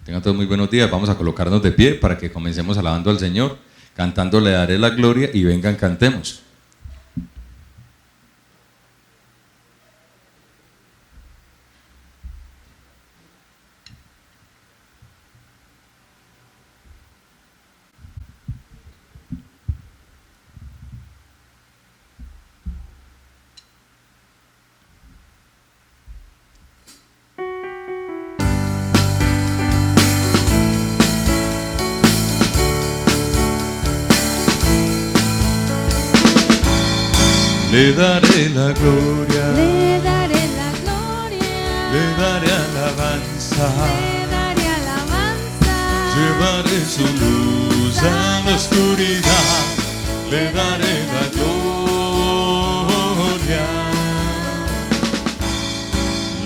Tengan todos muy buenos días. Vamos a colocarnos de pie para que comencemos alabando al Señor, cantando Le daré la gloria y vengan, cantemos. Le daré la gloria, le daré la gloria, le daré alabanza, le daré alabanza. llevaré su luz a la oscuridad, le daré la gloria,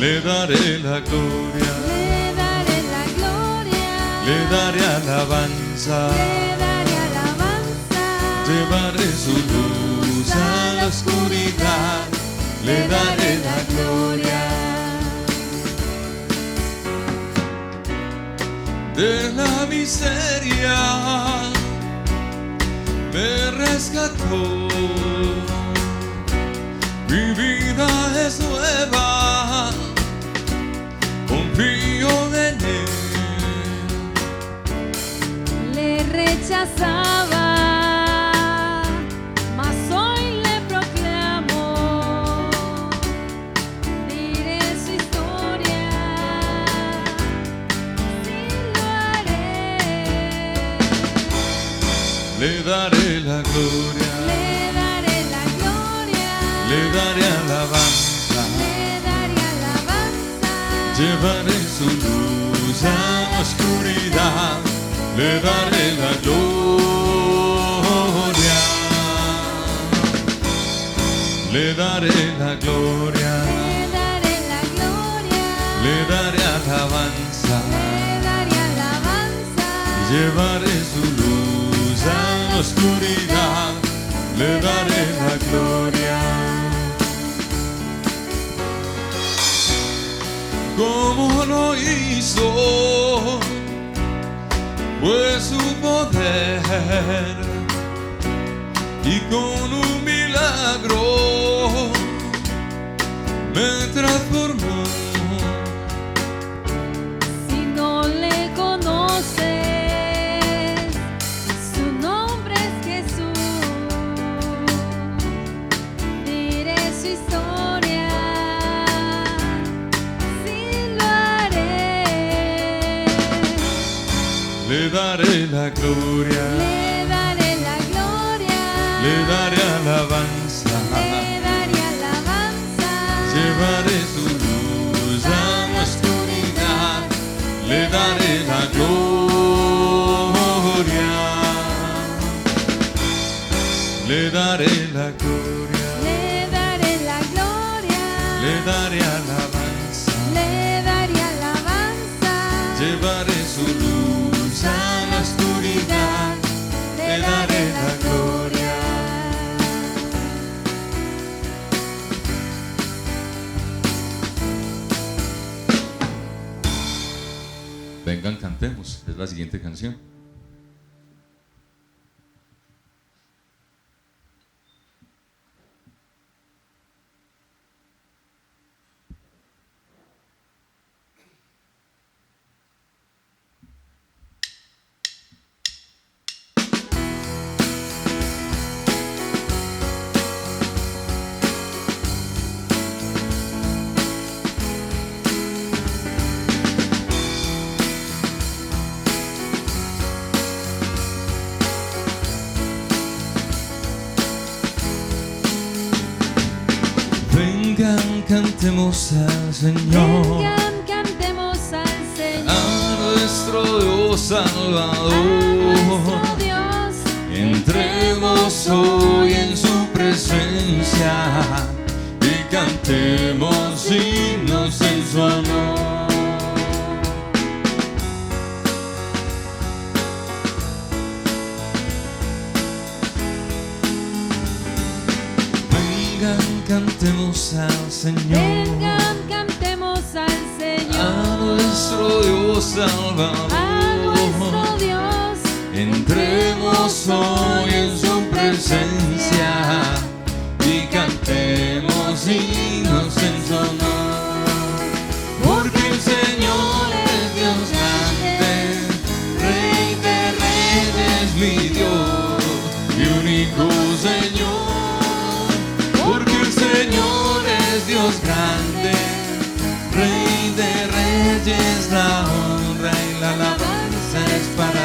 le daré la gloria, Le daré la gloria, le daré alabanza, le daré alabanza. llevaré su luz a la oscuridad, le daré la gloria. De la miseria me rescató, mi vida es nueva, confío en Él. Le rechazaba, mas hoy le proclamo, diré su historia, sí lo haré. Le daré la gloria, Le daré la gloria, le daré alabanza, le daré alabanza. llevaré su luz a la oscuridad, le daré la gloria, le daré la gloria, Le daré la gloria, le daré alabanza, le daré alabanza. llevaré su luz a la oscuridad, le daré la gloria. ¿Cómo lo hizo? Fue su poder y con un milagro me transformó. Si no le conoces, su nombre es Jesús. Diré su historia, sí lo haré. Le daré la gloria, Le daré la gloria, le daré alabanza, le daré alabanza. llevaré su luz a la oscuridad, le daré la gloria, le daré la gloria, Le daré la gloria, le daré alabanza, le daré alabanza. llevaré su luz a la oscuridad, le daré la gloria. Vengan, cantemos, es la siguiente canción. Vengan, cantemos al Señor, Vengan, cantemos al Señor, a nuestro Dios a Salvador. nuestro Dios. Entremos hoy en su presencia y cantemos himnos en su honor. Vengan, cantemos al Señor, Vengan, cantemos al Señor, a nuestro Dios Salvador. a nuestro Dios. Entremos hoy en su presencia y cantemos himnos en su honor. Porque el Señor es Dios grande, Rey de reyes, mi Dios, mi único Señor. Porque el Señor es Dios grande, Rey de reyes, la honra y la alabanza es para Él.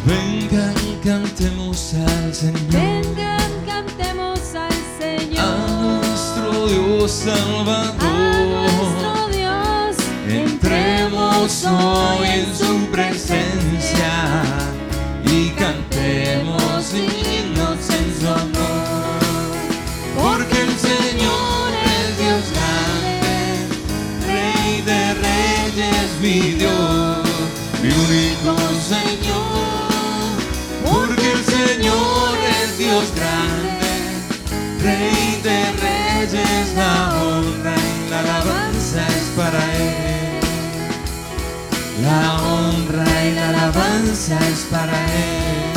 Vengan, cantemos al Señor, Vengan, cantemos al Señor, a nuestro Dios a Salvador. nuestro Dios. Entremos hoy en su presencia y cantemos himnos en su honor. Porque el Señor es Dios grande, Rey de reyes, mi Dios, mi único Señor. Porque el Señor es Dios grande, Rey de reyes, la honra y la alabanza es para Él. La honra y la alabanza es para Él.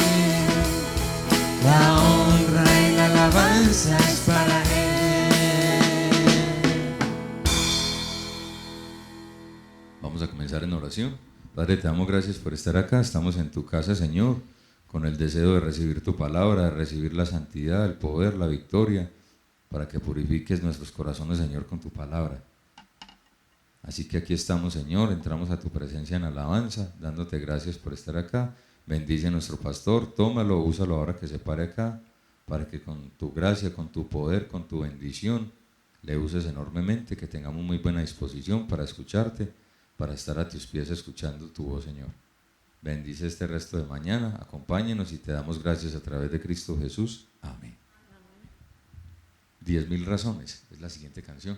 La honra y la alabanza es para Él. Vamos a comenzar en oración. Padre, te damos gracias por estar acá. Estamos en tu casa, Señor, con el deseo de recibir tu palabra, de recibir la santidad, el poder, la victoria, para que purifiques nuestros corazones, Señor, con tu palabra. Así que aquí estamos, Señor, entramos a tu presencia en alabanza, dándote gracias por estar acá. Bendice a nuestro pastor, tómalo, úsalo ahora que se pare acá, para que con tu gracia, con tu poder, con tu bendición, le uses enormemente, que tengamos muy buena disposición para escucharte, para estar a tus pies escuchando tu voz, Señor. Bendice este resto de mañana, acompáñenos y te damos gracias a través de Cristo Jesús. Amén. 10.000 razones, es la siguiente canción.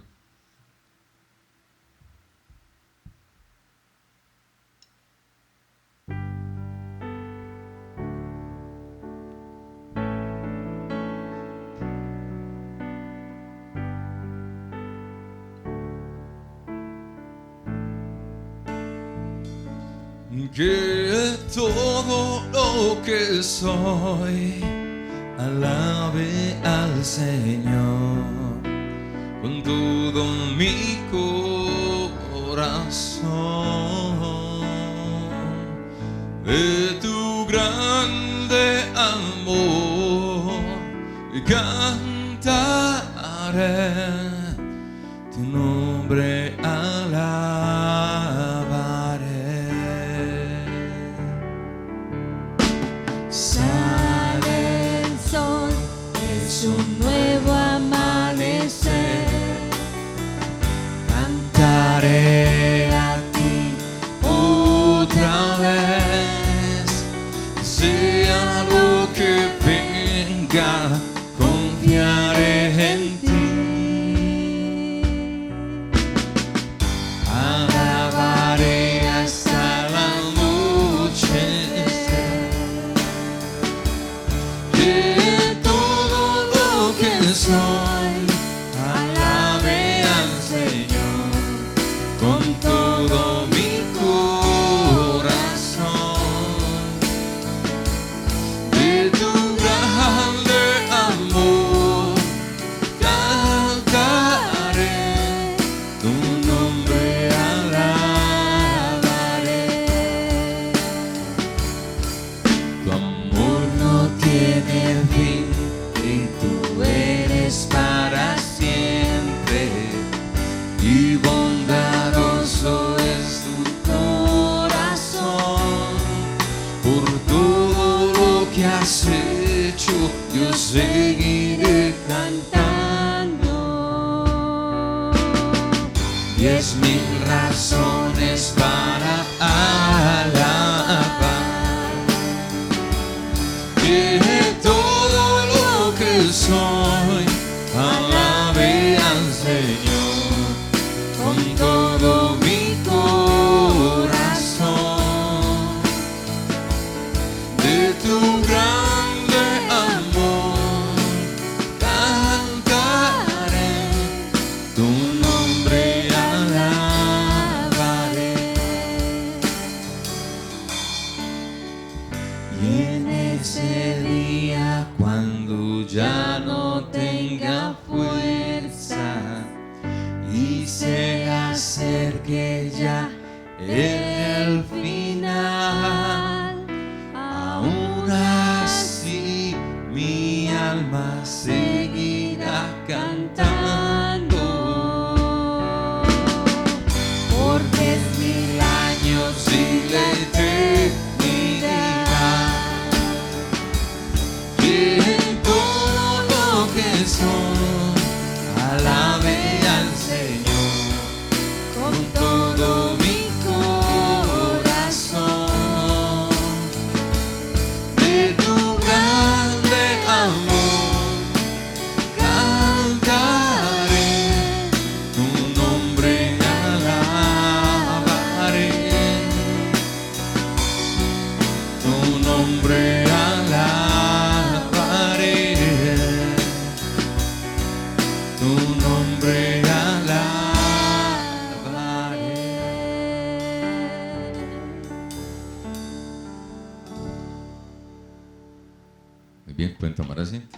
Que todo lo que soy alabe al Señor con todo mi corazón. De tu grande amor cantaré, tu nombre alabaré. Sale el sol, es un nuevo amanecer. Cantaré a ti otra vez, sea lo que venga, confiaré en ti. Alabaré hasta el anochecer. De todo lo que soy, alabe al Señor con todo mi corazón. De tu grande amor cantaré, tu nombre alabaré. Tu amor no tiene fin y tú eres para siempre, y bondadoso es tu corazón. Por todo lo que has hecho, yo seguiré cantando. 10.000 razones para alabar. De todo lo que soy, alabe al Señor con todo mi corazón. De tu grande amor ya no tenga fuerza y se acerque ya el final. Aún así mi alma seguirá cantando, porque es 1000 años y la eternidad. Y en todo lo que soy, alabe al Señor con todo mi corazón. De tu grande amor cantaré, tu nombre alabaré, tu nombre alabaré, tu nombre alabaré. Muy bien, pueden tomar asiento.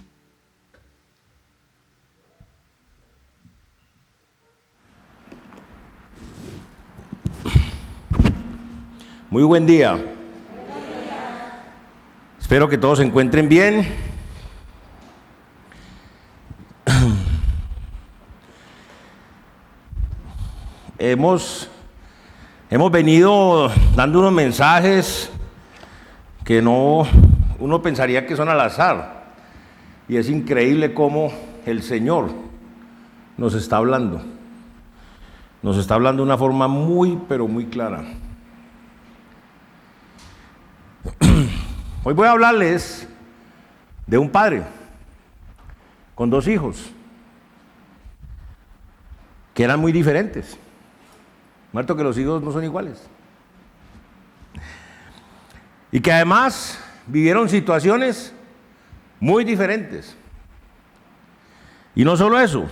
Muy buen día. Espero que todos se encuentren bien. Hemos venido dando unos mensajes que uno pensaría que son al azar, y es increíble cómo el Señor nos está hablando de una forma muy, pero muy clara. Hoy voy a hablarles de un padre con 2 hijos que eran muy diferentes. Muerto que los hijos no son iguales. Y que además vivieron situaciones muy diferentes. Y no solo eso,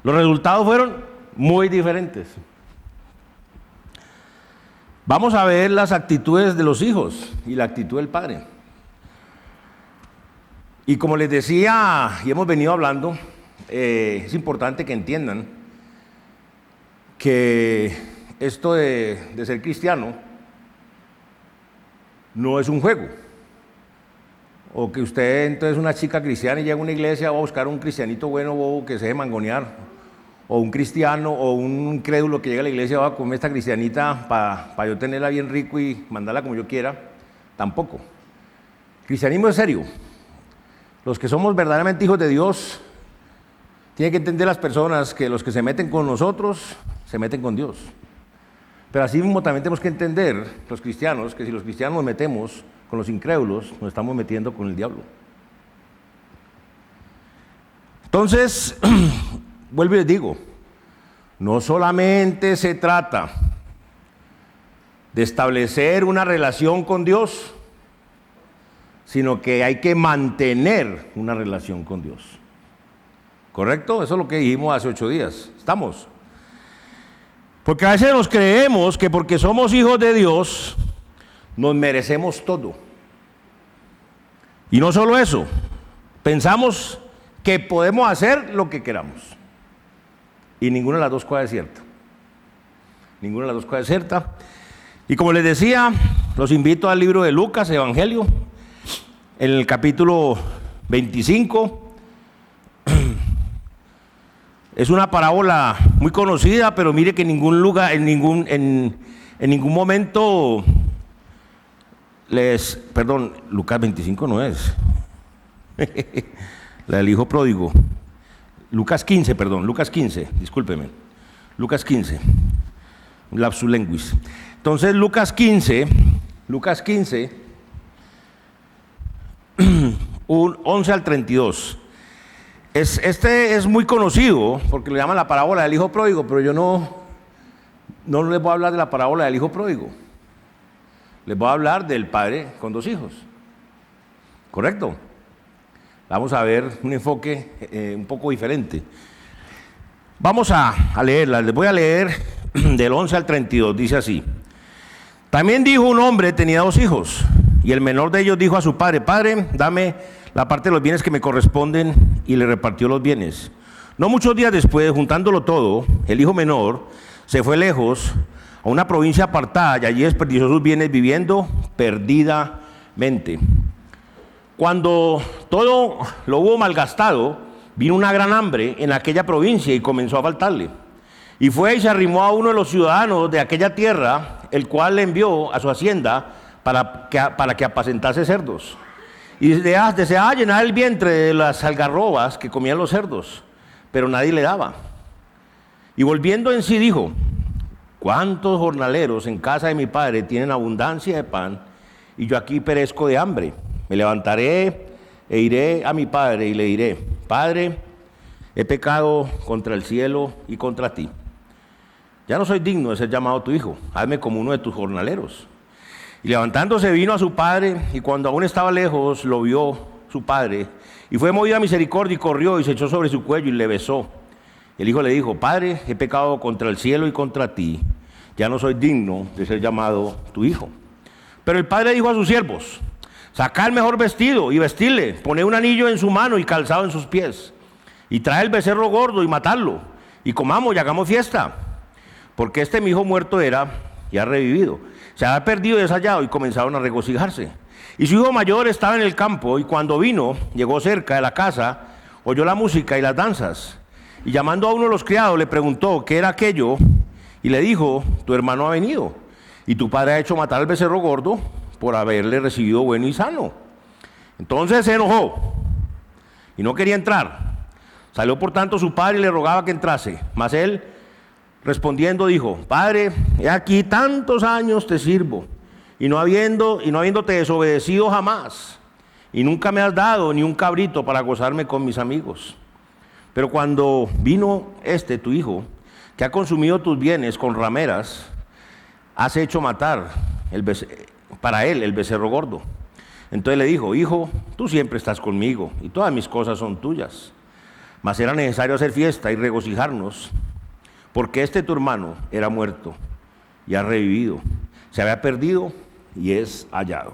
los resultados fueron muy diferentes. Vamos a ver las actitudes de los hijos y la actitud del padre. Y como les decía, y hemos venido hablando, es importante que entiendan que esto de ser cristiano no es un juego. O que usted entonces una chica cristiana y llega a una iglesia, va a buscar un cristianito bueno, bobo, que se deje mangonear. O un cristiano o un incrédulo que llega a la iglesia, va a comer esta cristianita para yo tenerla bien rico y mandarla como yo quiera. Tampoco. Cristianismo es serio. Los que somos verdaderamente hijos de Dios, tienen que entender las personas que los que se meten con nosotros, se meten con Dios. Pero así mismo también tenemos que entender, los cristianos, que si los cristianos nos metemos con los incrédulos, nos estamos metiendo con el diablo. Entonces, vuelvo y les digo, no solamente se trata de establecer una relación con Dios, sino que hay que mantener una relación con Dios. ¿Correcto? Eso es lo que dijimos hace 8 días. ¿Estamos? Porque a veces nos creemos que porque somos hijos de Dios, nos merecemos todo. Y no solo eso, pensamos que podemos hacer lo que queramos. Y ninguna de las dos cosas es cierta. Ninguna de las dos cosas es cierta. Y como les decía, los invito al libro de Lucas, Evangelio, en el capítulo 25. Es una parábola muy conocida, pero mire que en ningún lugar, en ningún momento Lucas 25 no es. La del hijo pródigo. Lucas 15, discúlpeme. Lucas 15, un lapsus linguis. Entonces, Lucas 15, 11 al 32. Este es muy conocido porque lo llaman la parábola del hijo pródigo, pero yo no les voy a hablar de la parábola del hijo pródigo. Les voy a hablar del padre con 2 hijos. ¿Correcto? Vamos a ver un enfoque un poco diferente. Vamos a leerla. Les voy a leer del 11 al 32. Dice así: También dijo un hombre, tenía 2 hijos, y el menor de ellos dijo a su padre: Padre, dame la parte de los bienes que me corresponden y le repartió los bienes. No muchos días después, juntándolo todo, el hijo menor se fue lejos a una provincia apartada y allí desperdició sus bienes viviendo perdidamente. Cuando todo lo hubo malgastado, vino una gran hambre en aquella provincia y comenzó a faltarle. Y fue y se arrimó a uno de los ciudadanos de aquella tierra, el cual le envió a su hacienda para que apacentase cerdos. Y deseaba llenar el vientre de las algarrobas que comían los cerdos, pero nadie le daba. Y volviendo en sí dijo: ¿cuántos jornaleros en casa de mi padre tienen abundancia de pan y yo aquí perezco de hambre? Me levantaré e iré a mi padre y le diré: Padre, he pecado contra el cielo y contra ti. Ya no soy digno de ser llamado tu hijo, hazme como uno de tus jornaleros. Y levantándose vino a su padre, y cuando aún estaba lejos lo vio su padre, y fue movido a misericordia y corrió y se echó sobre su cuello y le besó. El hijo le dijo: Padre, he pecado contra el cielo y contra ti, ya no soy digno de ser llamado tu hijo. Pero el padre dijo a sus siervos: sacad el mejor vestido y vestirle, poned un anillo en su mano y calzado en sus pies, y traed el becerro gordo y matadlo, y comamos y hagamos fiesta, porque este mi hijo muerto era y ha revivido, se había perdido y deshallado. Y comenzaron a regocijarse. Y su hijo mayor estaba en el campo, y cuando vino, llegó cerca de la casa, oyó la música y las danzas, y llamando a uno de los criados le preguntó qué era aquello, y le dijo: tu hermano ha venido, y tu padre ha hecho matar al becerro gordo por haberle recibido bueno y sano. Entonces se enojó y no quería entrar. Salió por tanto su padre y le rogaba que entrase, mas él respondiendo dijo: Padre, he aquí tantos años te sirvo, y no habiéndote desobedecido jamás, y nunca me has dado ni un cabrito para gozarme con mis amigos. Pero cuando vino tu hijo, que ha consumido tus bienes con rameras, has hecho matar para él el becerro gordo. Entonces le dijo: Hijo, tú siempre estás conmigo, y todas mis cosas son tuyas. Mas era necesario hacer fiesta y regocijarnos, porque tu hermano era muerto y ha revivido, se había perdido y es hallado.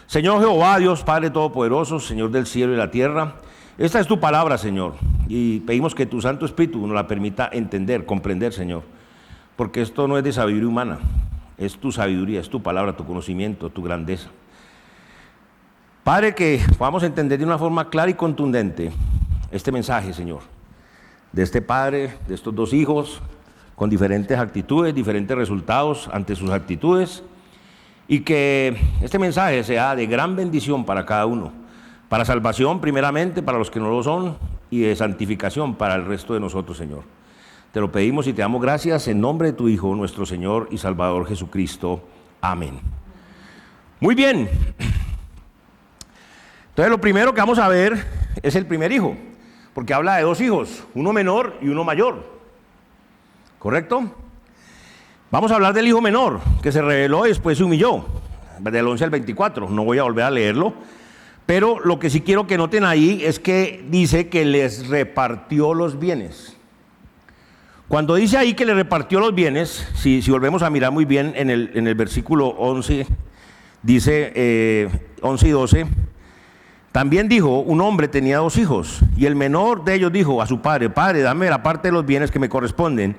Señor Jehová, Dios Padre Todopoderoso, Señor del cielo y la tierra, esta es tu palabra, Señor, y pedimos que tu Santo Espíritu nos la permita entender, comprender, Señor, porque esto no es de sabiduría humana, es tu sabiduría, es tu palabra, tu conocimiento, tu grandeza. Padre, que podamos entender de una forma clara y contundente este mensaje, Señor, de este padre, de estos dos hijos, con diferentes actitudes, diferentes resultados ante sus actitudes, y que este mensaje sea de gran bendición para cada uno, para salvación primeramente para los que no lo son, y de santificación para el resto de nosotros, Señor. Te lo pedimos y te damos gracias en nombre de tu Hijo, nuestro Señor y Salvador Jesucristo. Amén. Muy bien. Entonces lo primero que vamos a ver es el primer hijo, porque habla de dos hijos, uno menor y uno mayor. ¿Correcto? Vamos a hablar del hijo menor, que se rebeló y después se humilló, del 11 al 24, no voy a volver a leerlo, pero lo que sí quiero que noten ahí es que dice que les repartió los bienes. Cuando dice ahí que le repartió los bienes, si volvemos a mirar muy bien en el versículo 11, dice 11 y 12, también dijo: un hombre tenía dos hijos, y el menor de ellos dijo a su padre: Padre, dame la parte de los bienes que me corresponden.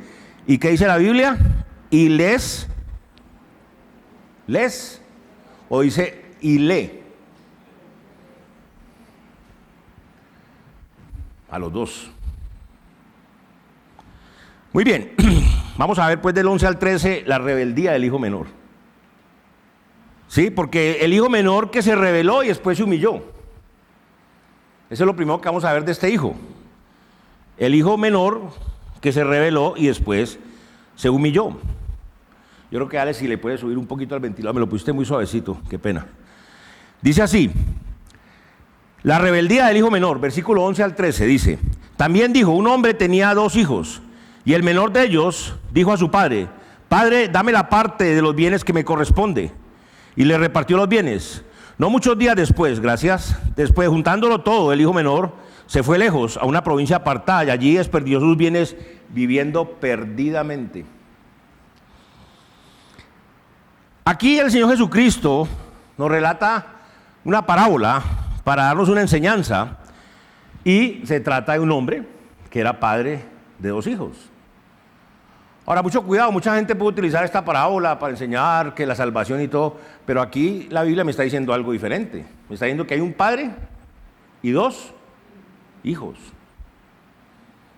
¿Y qué dice la Biblia? Y o dice y le, a los dos. Muy bien, vamos a ver pues del 11 al 13 la rebeldía del hijo menor. Sí, porque el hijo menor que se rebeló y después se humilló. Eso es lo primero que vamos a ver de este hijo. El hijo menor que se rebeló y después se humilló. Yo creo que Alex, si le puede subir un poquito al ventilador, me lo pusiste muy suavecito, qué pena. Dice así: la rebeldía del hijo menor, versículo 11 al 13, dice: también dijo: un hombre tenía dos hijos, y el menor de ellos dijo a su padre: Padre, dame la parte de los bienes que me corresponde. Y le repartió los bienes. No muchos días después, después juntándolo todo, el hijo menor se fue lejos a una provincia apartada y allí desperdició sus bienes viviendo perdidamente. Aquí el Señor Jesucristo nos relata una parábola para darnos una enseñanza, y se trata de un hombre que era padre de 2 hijos. Ahora, mucho cuidado, mucha gente puede utilizar esta parábola para enseñar que la salvación y todo, pero aquí la Biblia me está diciendo algo diferente. Me está diciendo que hay un padre y 2 hijos.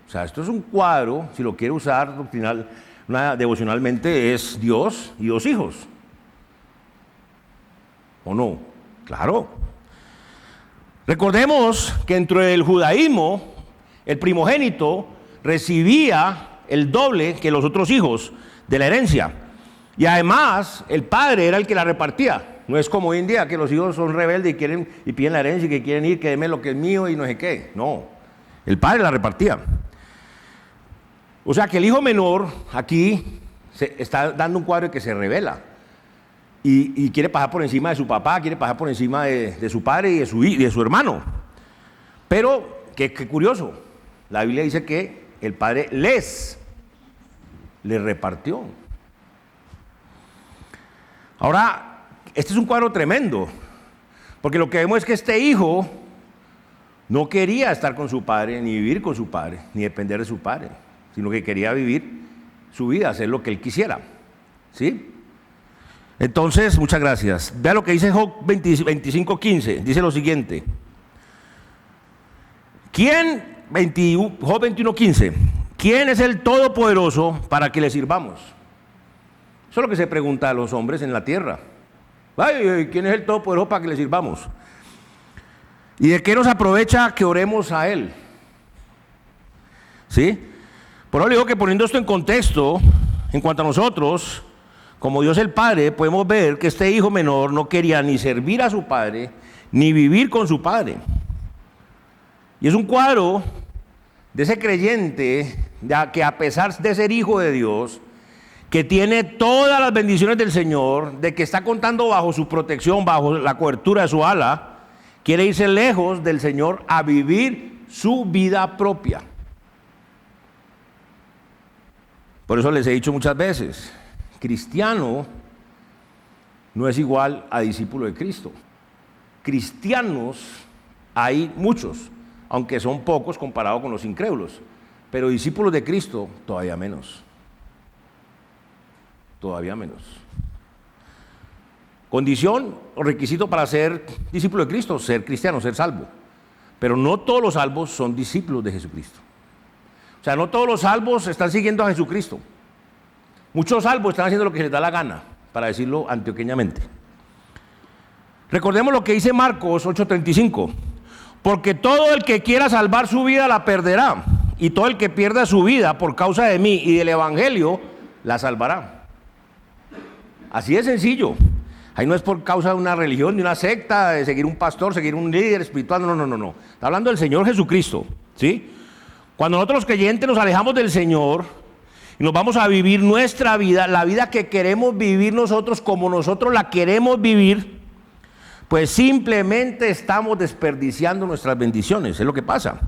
O sea, esto es un cuadro, si lo quiere usar devocionalmente, es Dios y 2 hijos. ¿O no? Claro. Recordemos que dentro del judaísmo, el primogénito recibía el doble que los otros hijos de la herencia. Y además, el padre era el que la repartía. No es como hoy en día que los hijos son rebeldes y piden la herencia y que quieren ir, que deme lo que es mío y no sé qué. No, el padre la repartía. O sea que el hijo menor aquí se está dando un cuadro que se revela. Y quiere pasar por encima de su papá, quiere pasar por encima de su padre y de su hermano. Pero, qué curioso, la Biblia dice que el padre les repartió. Ahora, este es un cuadro tremendo, porque lo que vemos es que este hijo no quería estar con su padre, ni vivir con su padre, ni depender de su padre, sino que quería vivir su vida, hacer lo que él quisiera. ¿Sí? Entonces, muchas gracias. Vea lo que dice Job 25:15. Dice lo siguiente. Job 21:15. ¿Quién es el Todopoderoso para que le sirvamos? Eso es lo que se pregunta a los hombres en la tierra. Ay, ¿quién es el Todopoderoso para que le sirvamos? ¿Y de qué nos aprovecha que oremos a Él? ¿Sí? Por eso le digo que poniendo esto en contexto, en cuanto a nosotros, como Dios el Padre, podemos ver que este hijo menor no quería ni servir a su padre, ni vivir con su padre. Y es un cuadro de ese creyente que a pesar de ser hijo de Dios, que tiene todas las bendiciones del Señor, de que está contando bajo su protección, bajo la cobertura de su ala, quiere irse lejos del Señor a vivir su vida propia. Por eso les he dicho muchas veces, cristiano no es igual a discípulo de Cristo. Cristianos hay muchos, aunque son pocos comparados con los incrédulos, pero discípulos de Cristo todavía menos. Todavía menos. Condición o requisito para ser discípulo de Cristo, ser cristiano, ser salvo. Pero no todos los salvos son discípulos de Jesucristo. O sea, no todos los salvos están siguiendo a Jesucristo. Muchos salvos están haciendo lo que les da la gana, para decirlo antioqueñamente. Recordemos lo que dice Marcos 8:35. Porque todo el que quiera salvar su vida la perderá, y todo el que pierda su vida por causa de mí y del evangelio la salvará. Así de sencillo. Ahí no es por causa de una religión, de una secta, de seguir un pastor, seguir un líder espiritual, no. Está hablando del Señor Jesucristo, ¿sí? Cuando nosotros los creyentes nos alejamos del Señor y nos vamos a vivir nuestra vida, la vida que queremos vivir nosotros como nosotros la queremos vivir, pues simplemente estamos desperdiciando nuestras bendiciones, es lo que pasa.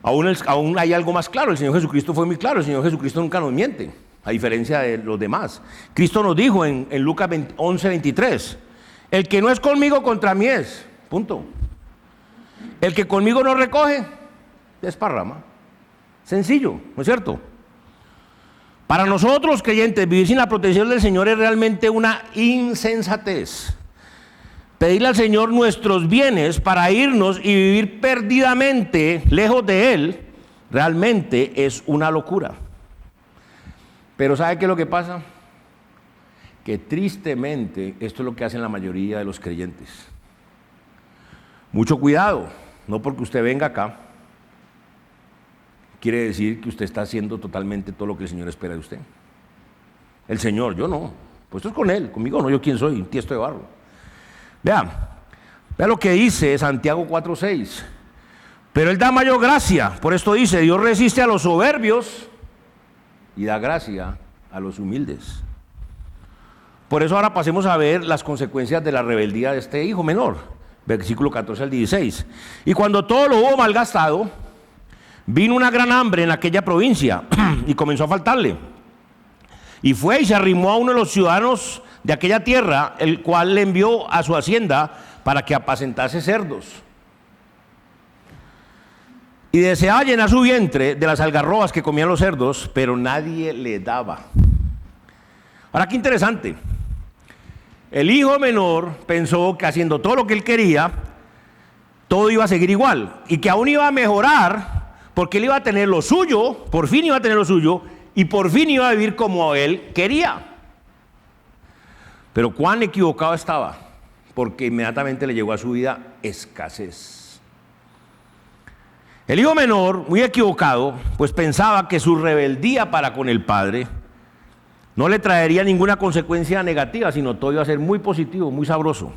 Aún hay algo más claro, el Señor Jesucristo fue muy claro, el Señor Jesucristo nunca nos miente, a diferencia de los demás. Cristo nos dijo en Lucas 11:23, el que no es conmigo contra mí es, punto. El que conmigo no recoge, desparrama. Sencillo, ¿no es cierto? Para nosotros creyentes, vivir sin la protección del Señor es realmente una insensatez. Pedirle al Señor nuestros bienes para irnos y vivir perdidamente lejos de Él, realmente es una locura. Pero ¿sabe qué es lo que pasa? Que tristemente esto es lo que hacen la mayoría de los creyentes. Mucho cuidado, no porque usted venga acá quiere decir que usted está haciendo totalmente todo lo que el Señor espera de usted. El Señor, yo no. Pues esto es con Él, conmigo no, yo quién soy, un tiesto de barro. Vea lo que dice Santiago 4:6. Pero Él da mayor gracia, por esto dice, Dios resiste a los soberbios y da gracia a los humildes. Por eso ahora pasemos a ver las consecuencias de la rebeldía de este hijo menor. Versículo 14 al 16. Y cuando todo lo hubo malgastado, vino una gran hambre en aquella provincia y comenzó a faltarle. Y fue y se arrimó a uno de los ciudadanos de aquella tierra, el cual le envió a su hacienda para que apacentase cerdos. Y deseaba llenar su vientre de las algarrobas que comían los cerdos, pero nadie le daba. Ahora, qué interesante. El hijo menor pensó que haciendo todo lo que él quería, todo iba a seguir igual y que aún iba a mejorar porque él iba a tener lo suyo, por fin iba a tener lo suyo y por fin iba a vivir como él quería. Pero cuán equivocado estaba, porque inmediatamente le llegó a su vida escasez. El hijo menor, muy equivocado, pues pensaba que su rebeldía para con el padre no le traería ninguna consecuencia negativa, sino todo iba a ser muy positivo, muy sabroso.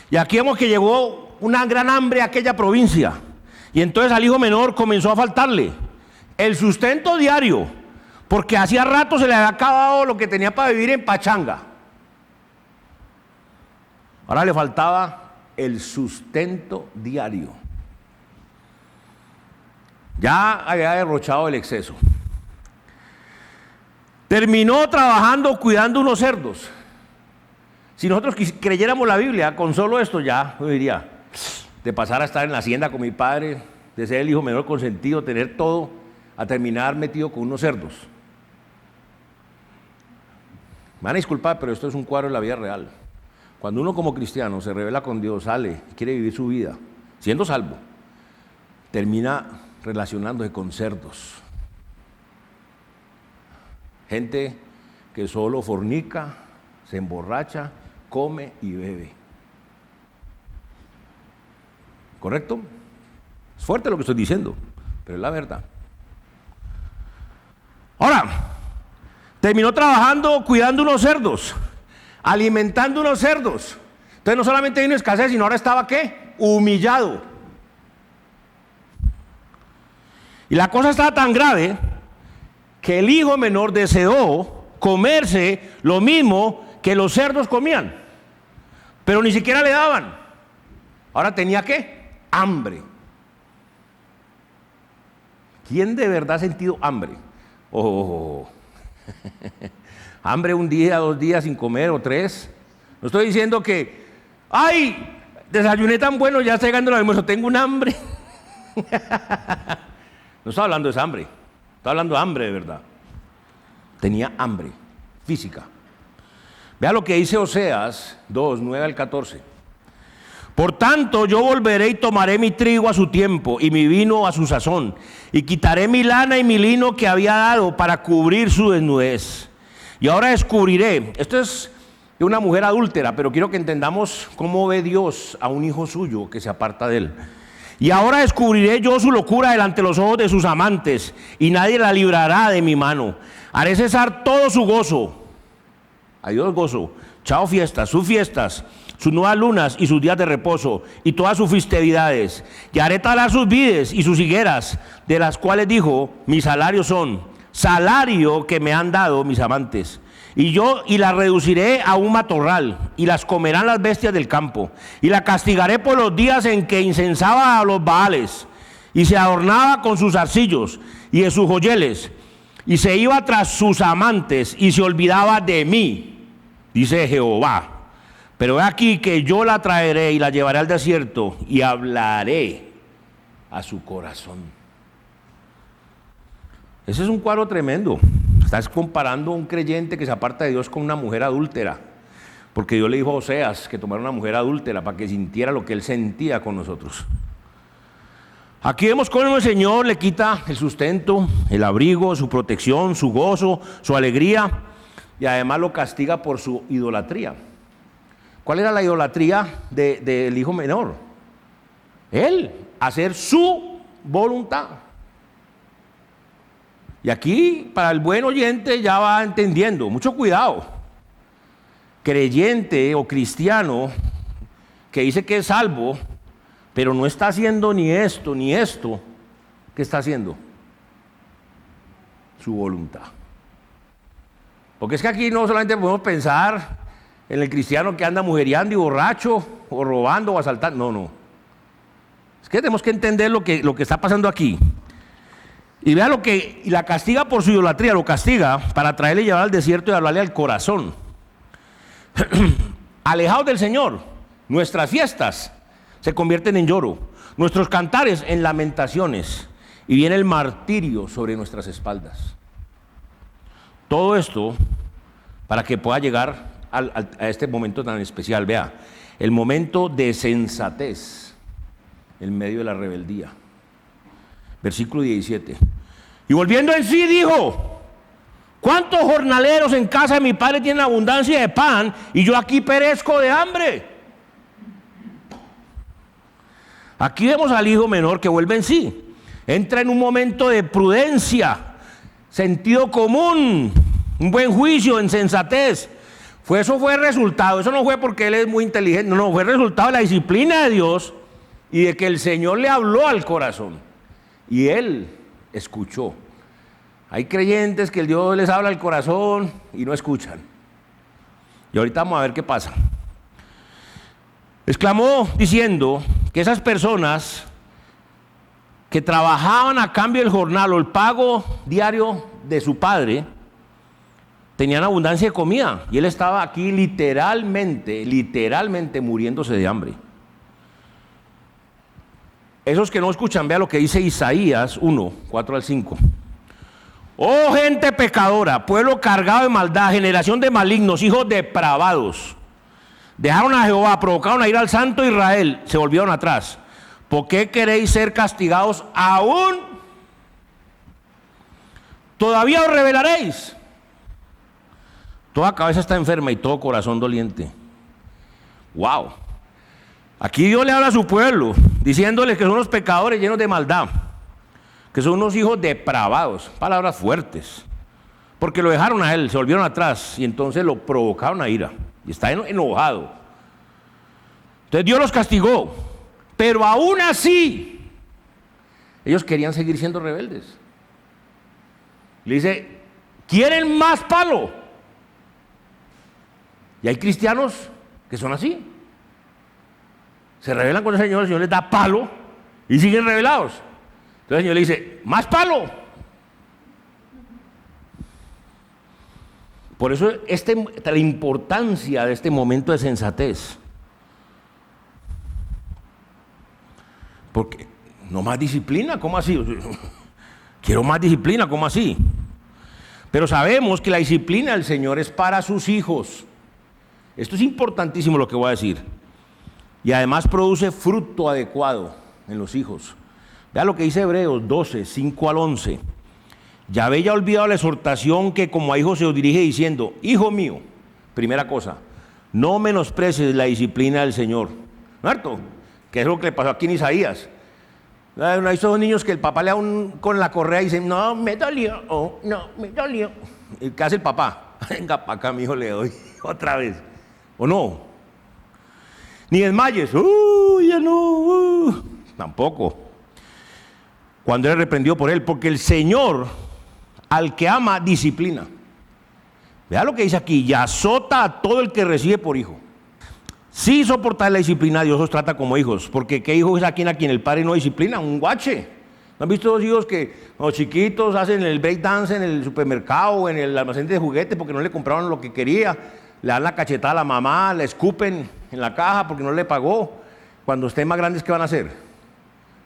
Y aquí vemos que llegó una gran hambre a aquella provincia. Y entonces al hijo menor comenzó a faltarle el sustento diario, porque hacía rato se le había acabado lo que tenía para vivir en pachanga. Ahora le faltaba el sustento diario. Ya había derrochado el exceso. Terminó trabajando cuidando unos cerdos. Si nosotros creyéramos la Biblia, con solo esto ya, yo diría, de pasar a estar en la hacienda con mi padre, de ser el hijo menor consentido, tener todo, a terminar metido con unos cerdos. Me van a disculpar, pero esto es un cuadro de la vida real. Cuando uno como cristiano se revela con Dios, sale, quiere vivir su vida, siendo salvo, termina relacionándose con cerdos. Gente que solo fornica, se emborracha, come y bebe. ¿Correcto? Es fuerte lo que estoy diciendo, pero es la verdad. Ahora, terminó trabajando cuidando unos cerdos, alimentando unos cerdos. Entonces no solamente vino escasez, sino ahora estaba ¿qué? Humillado. Y la cosa estaba tan grave que el hijo menor deseó comerse lo mismo que los cerdos comían, pero ni siquiera le daban. Ahora tenía ¿qué? Hambre. ¿Quién de verdad ha sentido hambre? Hambre un día, 2 días sin comer o 3. No estoy diciendo que, ¡ay! Desayuné tan bueno, ya está llegando el almuerzo, tengo un hambre. No estaba hablando de esa hambre, estaba hablando de hambre de verdad. Tenía hambre física. Vea lo que dice Oseas 2, 9 al 14. Por tanto, yo volveré y tomaré mi trigo a su tiempo y mi vino a su sazón, y quitaré mi lana y mi lino que había dado para cubrir su desnudez. Y ahora descubriré, esto es de una mujer adúltera, pero quiero que entendamos cómo ve Dios a un hijo suyo que se aparta de él. Y ahora descubriré yo su locura delante de los ojos de sus amantes, y nadie la librará de mi mano. Haré cesar todo su gozo. Adiós gozo. Chao fiestas, sus nuevas lunas y sus días de reposo, y todas sus festividades. Y haré talar sus vides y sus higueras, de las cuales dijo, mis salarios son salario que me han dado mis amantes. Y las reduciré a un matorral, y las comerán las bestias del campo. Y la castigaré por los días en que incensaba a los baales, y se adornaba con sus arcillos y de sus joyeles, y se iba tras sus amantes, y se olvidaba de mí, dice Jehová. Pero he aquí que yo la traeré y la llevaré al desierto, y hablaré a su corazón. Ese es un cuadro tremendo. Estás comparando a un creyente que se aparta de Dios con una mujer adúltera, porque Dios le dijo a Oseas que tomara una mujer adúltera para que sintiera lo que él sentía con nosotros. Aquí vemos cómo el Señor le quita el sustento, el abrigo, su protección, su gozo, su alegría, y además lo castiga por su idolatría. ¿Cuál era la idolatría del hijo menor? Él, hacer su voluntad. Y aquí, para el buen oyente, ya va entendiendo. Mucho cuidado. Creyente o cristiano que dice que es salvo, pero no está haciendo ni esto, ¿qué está haciendo? Su voluntad. Porque es que aquí no solamente podemos pensar en el cristiano que anda mujeriando y borracho, o robando o asaltando. No. Es que tenemos que entender lo que está pasando aquí. Y vea y la castiga por su idolatría, lo castiga para traerle y llevar al desierto y hablarle al corazón. Alejados del Señor, Nuestras fiestas se convierten en lloro, nuestros cantares en lamentaciones, y viene el martirio sobre nuestras espaldas. Todo esto para que pueda llegar a este momento tan especial. Vea, el momento de sensatez en medio de la rebeldía. Versículo 17. Y volviendo en sí dijo: ¿cuántos jornaleros en casa de mi padre tienen abundancia de pan y yo aquí perezco de hambre? Aquí vemos al hijo menor que vuelve en sí. Entra en un momento de prudencia, sentido común, un buen juicio, en sensatez. Eso fue el resultado. Eso no fue porque él es muy inteligente. No, fue el resultado de la disciplina de Dios y de que el Señor le habló al corazón. Y él escuchó. Hay creyentes que el Dios les habla al corazón y no escuchan. Y ahorita vamos a ver qué pasa. Exclamó diciendo que esas personas que trabajaban a cambio del jornal o el pago diario de su padre tenían abundancia de comida, y él estaba aquí literalmente muriéndose de hambre. Esos que no escuchan, vea lo que dice Isaías 1, 4 al 5. Oh gente pecadora, pueblo cargado de maldad, generación de malignos, hijos depravados. Dejaron a Jehová, provocaron a ir al santo Israel, se volvieron atrás. ¿Por qué queréis ser castigados aún? ¿Todavía os rebelaréis? Toda cabeza está enferma y todo corazón doliente. Wow. Aquí Dios le habla a su pueblo, diciéndoles que son unos pecadores llenos de maldad, que son unos hijos depravados. Palabras fuertes. Porque lo dejaron a él, se volvieron atrás y entonces lo provocaron a ira. Y está enojado. Entonces Dios los castigó. Pero aún así, ellos querían seguir siendo rebeldes. Le dice: ¿quieren más palo? Y hay cristianos que son así. Se rebelan con el Señor les da palo y siguen rebelados. Entonces el Señor le dice: más palo. Por eso la importancia de este momento de sensatez. Porque no más disciplina, ¿cómo así? Quiero más disciplina, ¿cómo así? Pero sabemos que la disciplina del Señor es para sus hijos. Esto es importantísimo lo que voy a decir. Y además produce fruto adecuado en los hijos. Vea lo que dice Hebreos 12, 5 al 11. Yahvé ya ha olvidado la exhortación que como a hijos se os dirige diciendo: hijo mío, primera cosa, no menosprecies la disciplina del Señor. ¿Cierto? Que es lo que le pasó aquí en Isaías. Hay esos niños que el papá le da con la correa y dicen: no, me dolió, oh, no, me dolió. ¿Y qué hace el papá? Venga para acá, mi hijo, le doy otra vez. ¿O no? Ni desmayes. Ya no. Tampoco. Cuando él reprendió por él, porque el Señor al que ama disciplina. Vea lo que dice aquí: y azota a todo el que recibe por hijo. Sí, soportar la disciplina, Dios os trata como hijos, porque ¿qué hijo es a quien el padre no disciplina? Un guache. ¿No han visto los hijos que los chiquitos hacen el break dance en el supermercado o en el almacén de juguetes porque no le compraron lo que quería? Le dan la cachetada a la mamá, le escupen en la caja porque no le pagó. Cuando estén más grandes, ¿qué van a hacer?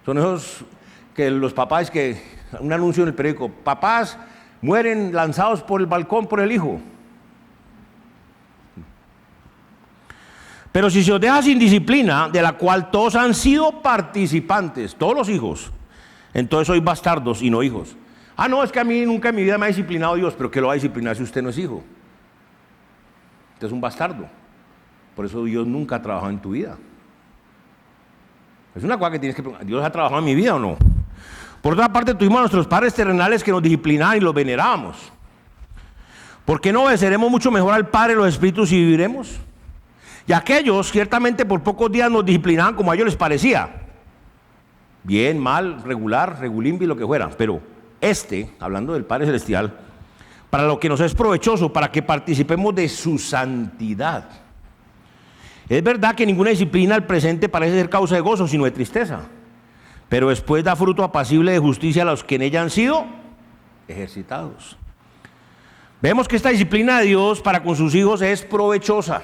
Son esos que los papás, que un anuncio en el periódico: papás mueren lanzados por el balcón por el hijo. Pero si se os deja sin disciplina, de la cual todos han sido participantes, todos los hijos, entonces sois bastardos y no hijos. Ah, no, es que a mí nunca en mi vida me ha disciplinado Dios. ¿Pero qué lo va a disciplinar si usted no es hijo? Usted es un bastardo. Por eso Dios nunca ha trabajado en tu vida. Es una cosa que tienes que preguntar: ¿Dios ha trabajado en mi vida o no? Por otra parte, tuvimos a nuestros padres terrenales que nos disciplinaban y los venerábamos. ¿Por qué no obedeceremos mucho mejor al Padre de los Espíritus y viviremos? Y aquellos ciertamente por pocos días nos disciplinaban como a ellos les parecía. Bien, mal, regular, regulimbi, lo que fuera. Pero hablando del Padre Celestial, para lo que nos es provechoso, para que participemos de su santidad. Es verdad que ninguna disciplina al presente parece ser causa de gozo, sino de tristeza. Pero después da fruto apacible de justicia a los que en ella han sido ejercitados. Vemos que esta disciplina de Dios para con sus hijos es provechosa.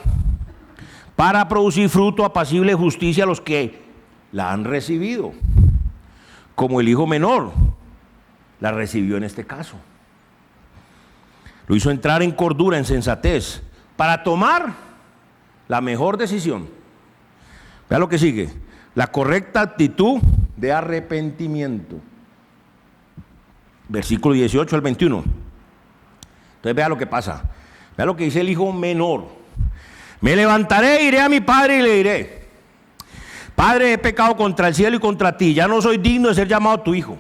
para producir fruto apacible de justicia a los que la han recibido, como el hijo menor la recibió en este caso. Lo hizo entrar en cordura, en sensatez, para tomar la mejor decisión. Vea lo que sigue: la correcta actitud de arrepentimiento. Versículo 18 al 21. Entonces vea lo que pasa. Vea lo que dice el hijo menor: me levantaré, iré a mi padre y le diré: Padre, he pecado contra el cielo y contra ti, ya no soy digno de ser llamado tu hijo.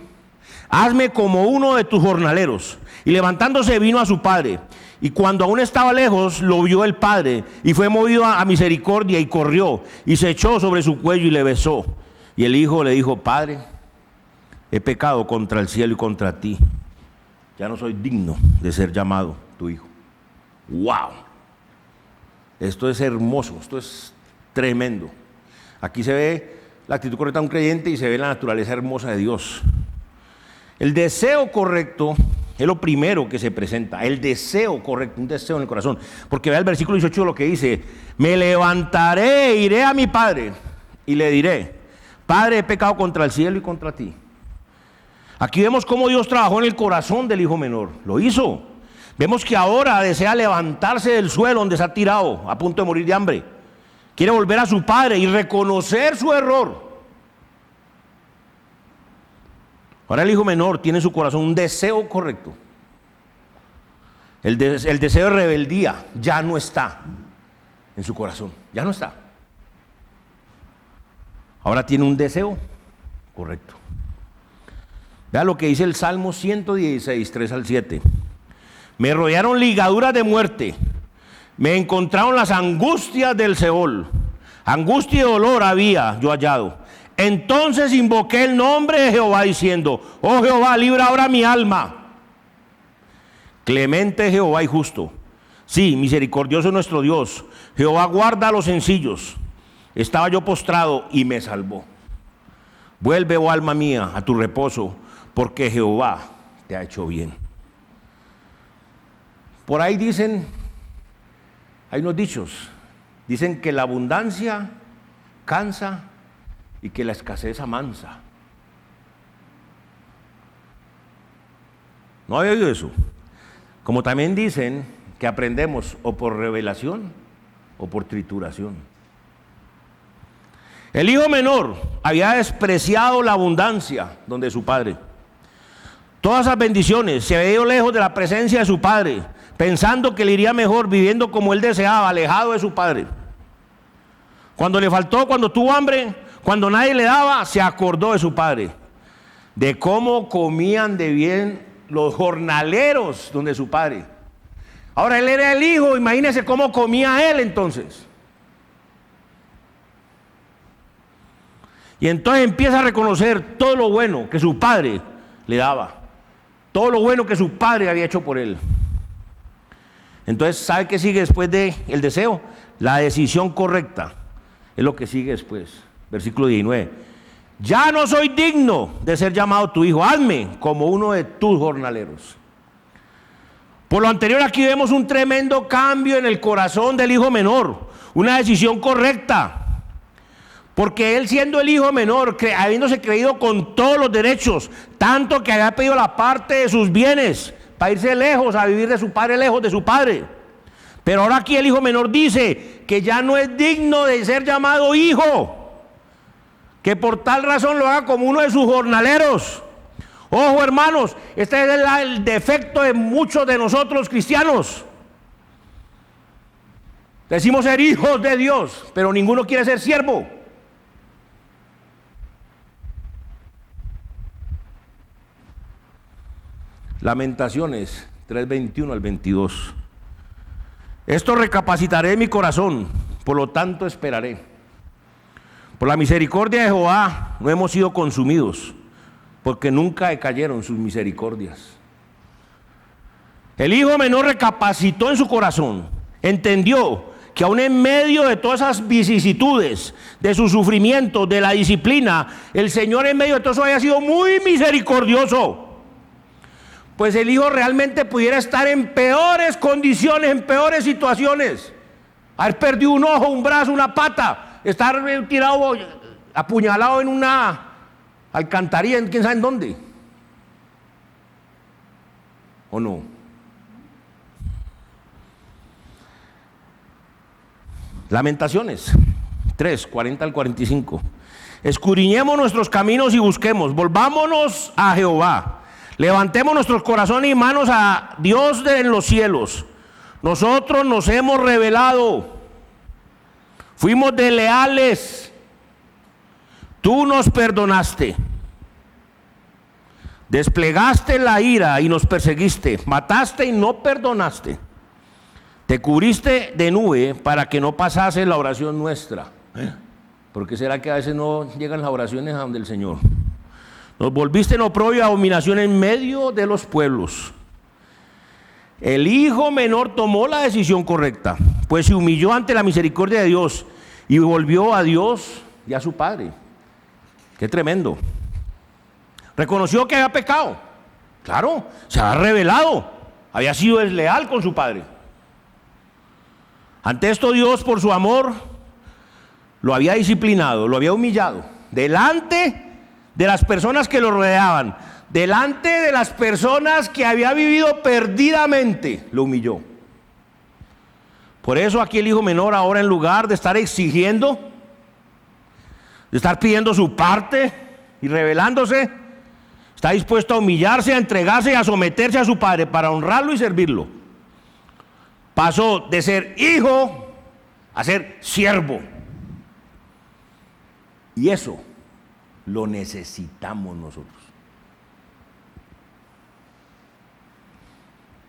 Hazme como uno de tus jornaleros. Y levantándose vino a su padre, y cuando aún estaba lejos lo vio el padre, y fue movido a misericordia, y corrió y se echó sobre su cuello y le besó. Y el hijo le dijo: Padre, he pecado contra el cielo y contra ti, ya no soy digno de ser llamado tu hijo. ¡Wow! Esto es hermoso, esto es tremendo. Aquí se ve la actitud correcta de un creyente y se ve la naturaleza hermosa de Dios. El deseo correcto es lo primero que se presenta, el deseo correcto, un deseo en el corazón. Porque vea el versículo 18 lo que dice: me levantaré, iré a mi padre y le diré: Padre, he pecado contra el cielo y contra ti. Aquí vemos cómo Dios trabajó en el corazón del hijo menor, lo hizo. Vemos que ahora desea levantarse del suelo donde se ha tirado, a punto de morir de hambre. Quiere volver a su padre y reconocer su error. Ahora el hijo menor tiene en su corazón un deseo correcto. El deseo de rebeldía ya no está en su corazón, ya no está. Ahora tiene un deseo correcto. Vea lo que dice el Salmo 116, 3 al 7. Me rodearon ligaduras de muerte, me encontraron las angustias del Seol. Angustia y dolor había yo hallado. Entonces invoqué el nombre de Jehová diciendo: oh Jehová, libra ahora mi alma. Clemente Jehová y justo, sí, misericordioso nuestro Dios. Jehová guarda a los sencillos. Estaba yo postrado y me salvó. Vuelve, oh alma mía, a tu reposo, porque Jehová te ha hecho bien. Por ahí dicen, hay unos dichos, dicen que la abundancia cansa y que la escasez amansa. ¿No había oído eso? Como también dicen que aprendemos o por revelación o por trituración. El hijo menor había despreciado la abundancia donde su padre. Todas esas bendiciones, se había ido lejos de la presencia de su padre, pensando que le iría mejor viviendo como él deseaba, alejado de su padre. Cuando le faltó, cuando tuvo hambre, cuando nadie le daba, se acordó de su padre, de cómo comían de bien los jornaleros donde su padre. Ahora él era el hijo, imagínense cómo comía él entonces. Y entonces empieza a reconocer todo lo bueno que su padre le daba, todo lo bueno que su padre había hecho por él. Entonces, ¿sabe qué sigue después del deseo? La decisión correcta es lo que sigue después. Versículo 19: ya no soy digno de ser llamado tu hijo, hazme como uno de tus jornaleros. Por lo anterior, aquí vemos un tremendo cambio en el corazón del hijo menor, una decisión correcta. Porque él, siendo el hijo menor, habiéndose creído con todos los derechos, tanto que había pedido la parte de sus bienes para irse lejos, a vivir de su padre, lejos de su padre. Pero ahora aquí el hijo menor dice que ya no es digno de ser llamado hijo, que por tal razón lo haga como uno de sus jornaleros. Ojo, hermanos, este es el defecto de muchos de nosotros cristianos. Decimos ser hijos de Dios, pero ninguno quiere ser siervo. Lamentaciones 3:21 al 22. Esto recapacitaré en mi corazón, por lo tanto esperaré. Por la misericordia de Jehová no hemos sido consumidos, porque nunca decayeron sus misericordias. El hijo menor recapacitó en su corazón, entendió que aún en medio de todas esas vicisitudes, de su sufrimiento, de la disciplina, el Señor en medio de todo eso había sido muy misericordioso. Pues el hijo realmente pudiera estar en peores condiciones, en peores situaciones, haber perdido un ojo, un brazo, una pata, estar tirado, apuñalado en una alcantarilla, en quién sabe en dónde. ¿O no? Lamentaciones 3, 40 al 45. Escudriñemos nuestros caminos y busquemos, volvámonos a Jehová, levantemos nuestros corazones y manos a Dios en los cielos. Nosotros nos hemos rebelado, fuimos desleales, tú nos perdonaste, desplegaste la ira y nos perseguiste, mataste y no perdonaste, te cubriste de nube para que no pasase la oración nuestra. ¿Por qué será que a veces no llegan las oraciones a donde el Señor? Nos volviste en oprobio y abominación en medio de los pueblos. El hijo menor tomó la decisión correcta, pues se humilló ante la misericordia de Dios y volvió a Dios y a su padre. Qué tremendo. Reconoció que había pecado. Claro, se había rebelado, había sido desleal con su padre. Ante esto Dios, por su amor, lo había disciplinado, lo había humillado, delante de las personas que lo rodeaban, delante de las personas que había vivido perdidamente, lo humilló. Por eso aquí el hijo menor ahora, en lugar de estar exigiendo, de estar pidiendo su parte y rebelándose, está dispuesto a humillarse, a entregarse y a someterse a su padre para honrarlo y servirlo. Pasó de ser hijo a ser siervo. Y eso lo necesitamos nosotros.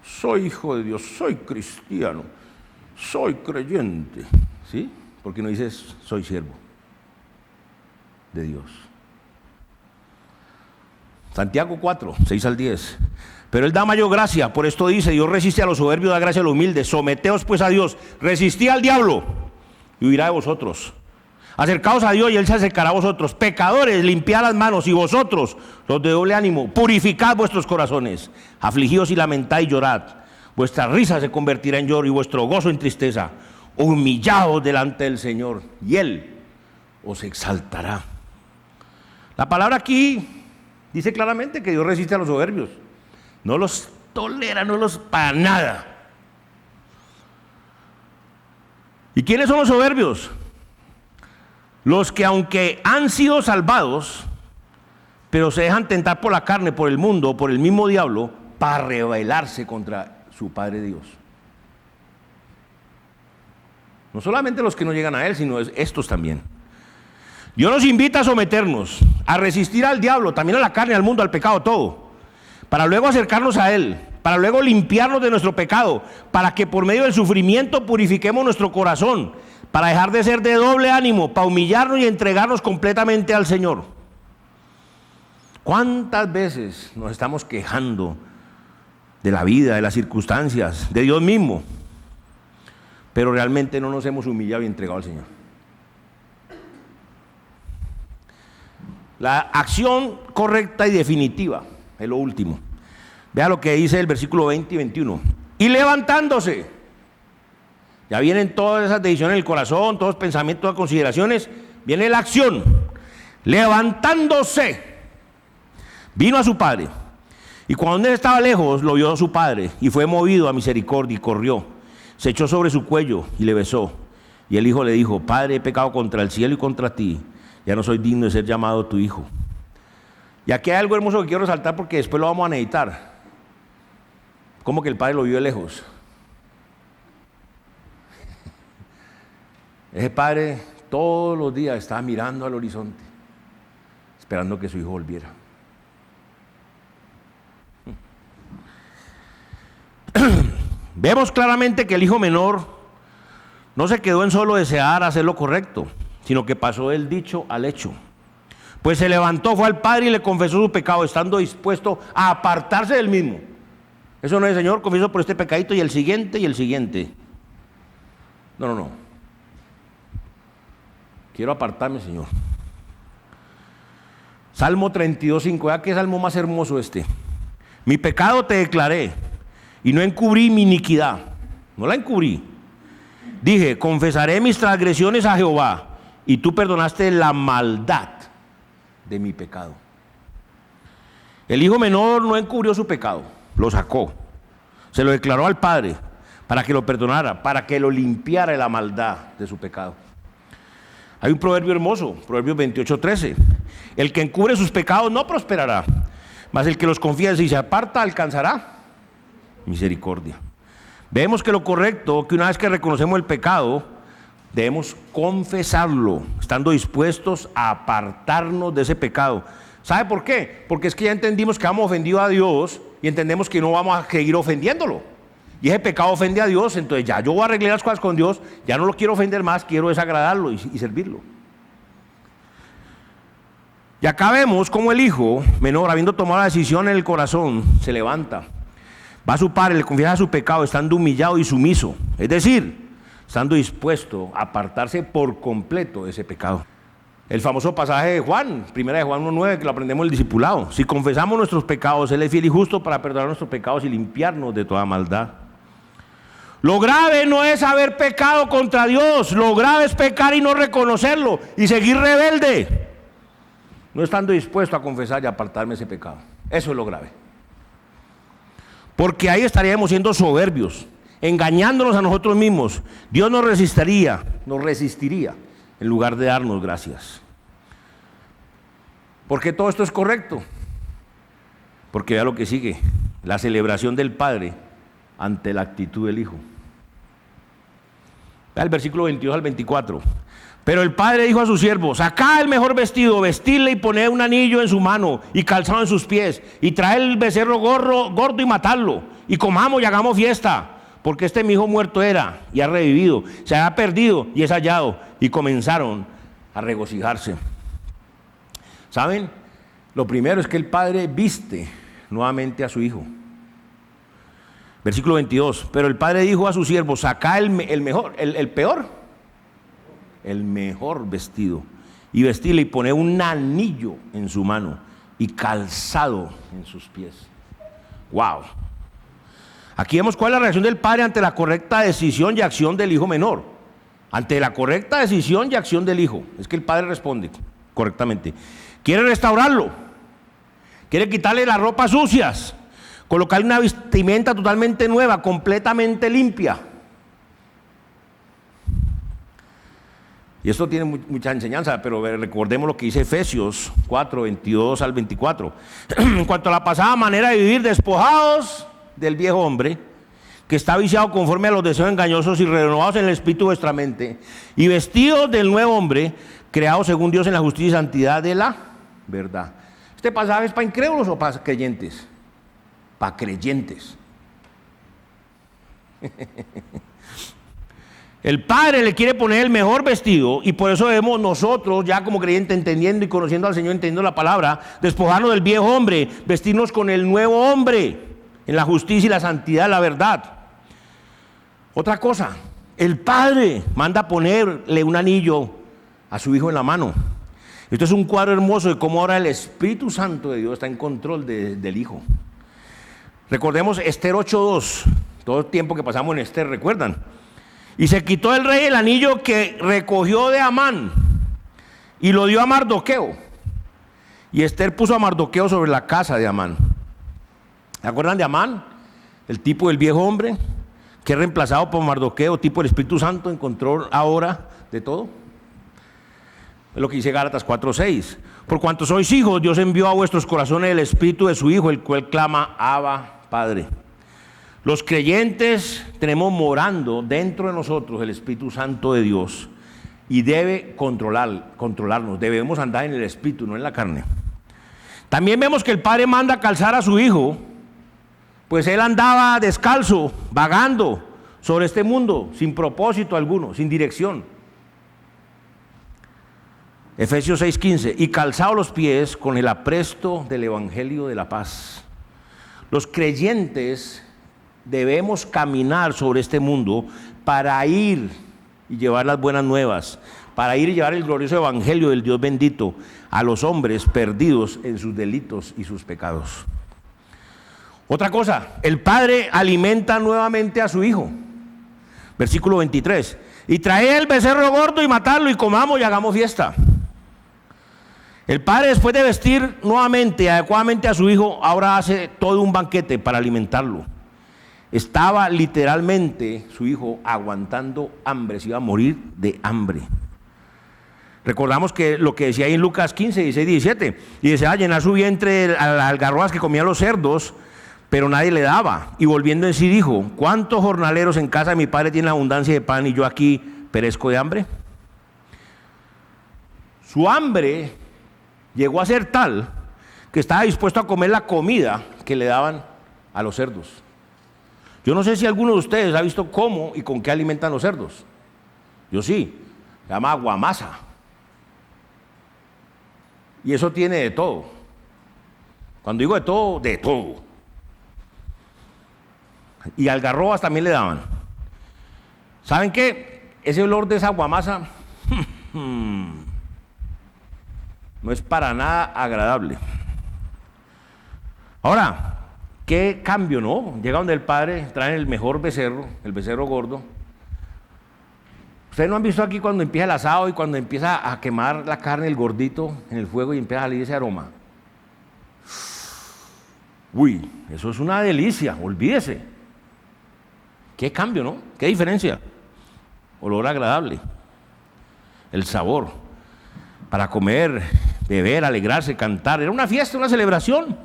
Soy hijo de Dios, soy cristiano, soy creyente. ¿Sí? Porque no dices soy siervo de Dios. Santiago 4, 6 al 10. Pero Él da mayor gracia, por esto dice: Dios resiste a los soberbios, da gracia a los humildes. Someteos pues a Dios, resistid al diablo y huirá de vosotros. Acercaos a Dios y Él se acercará a vosotros. Pecadores, limpiad las manos, y vosotros, los de doble ánimo, purificad vuestros corazones. Afligíos y lamentad y llorad. Vuestra risa se convertirá en lloro y vuestro gozo en tristeza. Humillaos delante del Señor y Él os exaltará. La palabra aquí dice claramente que Dios resiste a los soberbios. No los tolera, no los para nada. ¿Y quiénes son los soberbios? Los que, aunque han sido salvados, pero se dejan tentar por la carne, por el mundo, por el mismo diablo, para rebelarse contra su Padre Dios. No solamente los que no llegan a Él, sino estos también. Dios nos invita a someternos, a resistir al diablo, también a la carne, al mundo, al pecado, todo, para luego acercarnos a Él, para luego limpiarnos de nuestro pecado, para que por medio del sufrimiento purifiquemos nuestro corazón, para dejar de ser de doble ánimo, para humillarnos y entregarnos completamente al Señor. ¿Cuántas veces nos estamos quejando de la vida, de las circunstancias, de Dios mismo, pero realmente no nos hemos humillado y entregado al Señor? La acción correcta y definitiva es lo último. Vea lo que dice el versículo 20 y 21. Y levantándose. Ya vienen todas esas decisiones en el corazón, todos los pensamientos, todas las consideraciones. Viene la acción. Levantándose, vino a su padre. Y cuando él estaba lejos, lo vio a su padre. Y fue movido a misericordia y corrió. Se echó sobre su cuello y le besó. Y el hijo le dijo: Padre, he pecado contra el cielo y contra ti. Ya no soy digno de ser llamado tu hijo. Y aquí hay algo hermoso que quiero resaltar, porque después lo vamos a necesitar. Como que el padre lo vio de lejos. Ese padre todos los días estaba mirando al horizonte, esperando que su hijo volviera. Vemos claramente que el hijo menor no se quedó en solo desear hacer lo correcto, sino que pasó del dicho al hecho. Pues se levantó, fue al padre y le confesó su pecado, estando dispuesto a apartarse del mismo. Eso no es: Señor, confieso por este pecadito y el siguiente y el siguiente. No. Quiero apartarme, Señor. Salmo 32:5. Vea qué salmo más hermoso este. Mi pecado te declaré y no encubrí mi iniquidad. No la encubrí. Dije, confesaré mis transgresiones a Jehová, y tú perdonaste la maldad de mi pecado. El hijo menor no encubrió su pecado, lo sacó, se lo declaró al padre para que lo perdonara, para que lo limpiara de la maldad de su pecado. Hay un proverbio hermoso, Proverbios 28:13. El que encubre sus pecados no prosperará, mas el que los confiesa y se aparta alcanzará misericordia. Vemos que lo correcto, que una vez que reconocemos el pecado, debemos confesarlo, estando dispuestos a apartarnos de ese pecado. ¿Sabe por qué? Porque es que ya entendimos que hemos ofendido a Dios y entendemos que no vamos a seguir ofendiéndolo. Y ese pecado ofende a Dios, entonces ya yo voy a arreglar las cosas con Dios, ya no lo quiero ofender más, quiero desagradarlo y servirlo. Y acá vemos cómo el hijo menor, habiendo tomado la decisión en el corazón, se levanta, va a su padre, le confiesa su pecado, estando humillado y sumiso, es decir, estando dispuesto a apartarse por completo de ese pecado. El famoso pasaje de Juan, primera de Juan 1:9, que lo aprendemos en el discipulado. Si confesamos nuestros pecados, Él es fiel y justo para perdonar nuestros pecados y limpiarnos de toda maldad. Lo grave no es haber pecado contra Dios, lo grave es pecar y no reconocerlo y seguir rebelde, no estando dispuesto a confesar y apartarme de ese pecado. Eso es lo grave. Porque ahí estaríamos siendo soberbios, engañándonos a nosotros mismos. Dios nos resistiría en lugar de darnos gracias. ¿Por qué todo esto es correcto? Porque vea lo que sigue, la celebración del Padre ante la actitud del Hijo. Vea el versículo 22 al 24. Pero el padre dijo a su siervo: sacad el mejor vestido, vestidle y poned un anillo en su mano y calzado en sus pies, y traed el becerro gordo y matadlo, y comamos y hagamos fiesta, porque mi hijo muerto era y ha revivido, se había perdido y es hallado. Y comenzaron a regocijarse. ¿Saben? Lo primero es que el padre viste nuevamente a su hijo. Versículo 22. Pero el padre dijo a su siervo: sacad el mejor vestido, y vestirle y poner un anillo en su mano y calzado en sus pies. Wow. Aquí vemos cuál es la reacción del padre ante la correcta decisión y acción del hijo menor. Ante la correcta decisión y acción del hijo, es que el padre responde correctamente. Quiere restaurarlo, quiere quitarle las ropas sucias, colocarle una vestimenta totalmente nueva, completamente limpia. Y esto tiene mucha enseñanza, pero recordemos lo que dice Efesios 4, 22 al 24. En cuanto a la pasada manera de vivir, despojados del viejo hombre, que está viciado conforme a los deseos engañosos, y renovados en el espíritu de vuestra mente, y vestidos del nuevo hombre, creado según Dios en la justicia y santidad de la verdad. ¿Este pasaje es para incrédulos o para creyentes? Para creyentes. El padre le quiere poner el mejor vestido, y por eso debemos nosotros, ya como creyentes, entendiendo y conociendo al Señor, entendiendo la palabra, despojarnos del viejo hombre, vestirnos con el nuevo hombre, en la justicia y la santidad de la verdad. Otra cosa, el padre manda ponerle un anillo a su hijo en la mano. Esto es un cuadro hermoso de cómo ahora el Espíritu Santo de Dios está en control del hijo. Recordemos Esther 8:2, todo el tiempo que pasamos en Esther, ¿recuerdan? Y se quitó el rey el anillo que recogió de Amán y lo dio a Mardoqueo. Y Esther puso a Mardoqueo sobre la casa de Amán. ¿Se acuerdan de Amán? El tipo del viejo hombre, que es reemplazado por Mardoqueo, tipo del Espíritu Santo, en control ahora de todo. Es lo que dice Gálatas 4:6. Por cuanto sois hijos, Dios envió a vuestros corazones el Espíritu de su Hijo, el cual clama: Abba, Padre. Los creyentes tenemos morando dentro de nosotros el Espíritu Santo de Dios, y debe controlarnos. Debemos andar en el Espíritu, no en la carne. También vemos que el padre manda calzar a su hijo, pues él andaba descalzo, vagando sobre este mundo, sin propósito alguno, sin dirección. Efesios 6:15. Y calzado los pies con el apresto del Evangelio de la paz. Los creyentes debemos caminar sobre este mundo para ir y llevar las buenas nuevas, para ir y llevar el glorioso evangelio del Dios bendito a los hombres perdidos en sus delitos y sus pecados. Otra cosa, el padre alimenta nuevamente a su hijo. Versículo 23. Y traed el becerro gordo y matadlo y comamos y hagamos fiesta. El padre, después de vestir nuevamente, adecuadamente a su hijo, ahora hace todo un banquete para alimentarlo. Estaba literalmente su hijo aguantando hambre, se iba a morir de hambre. Recordamos que lo que decía ahí en Lucas 15, 16, 17, y deseaba llenar su vientre de algarrobas que comían los cerdos, pero nadie le daba. Y volviendo en sí dijo: ¿cuántos jornaleros en casa de mi padre tienen abundancia de pan y yo aquí perezco de hambre? Su hambre llegó a ser tal que estaba dispuesto a comer la comida que le daban a los cerdos. Yo no sé si alguno de ustedes ha visto cómo y con qué alimentan los cerdos. Yo sí, se llama aguamasa. Y eso tiene de todo. Cuando digo de todo, de todo. Y algarrobas también le daban. ¿Saben qué? Ese olor de esa aguamasa no es para nada agradable. Ahora, qué cambio, ¿no? Llega donde el padre, traen el mejor becerro, el becerro gordo. ¿Ustedes no han visto aquí cuando empieza el asado y cuando empieza a quemar la carne, el gordito, en el fuego y empieza a salir ese aroma? Uy, eso es una delicia, olvídese. Qué cambio, ¿no? Qué diferencia. Olor agradable. El sabor. Para comer, beber, alegrarse, cantar. Era una fiesta, una celebración.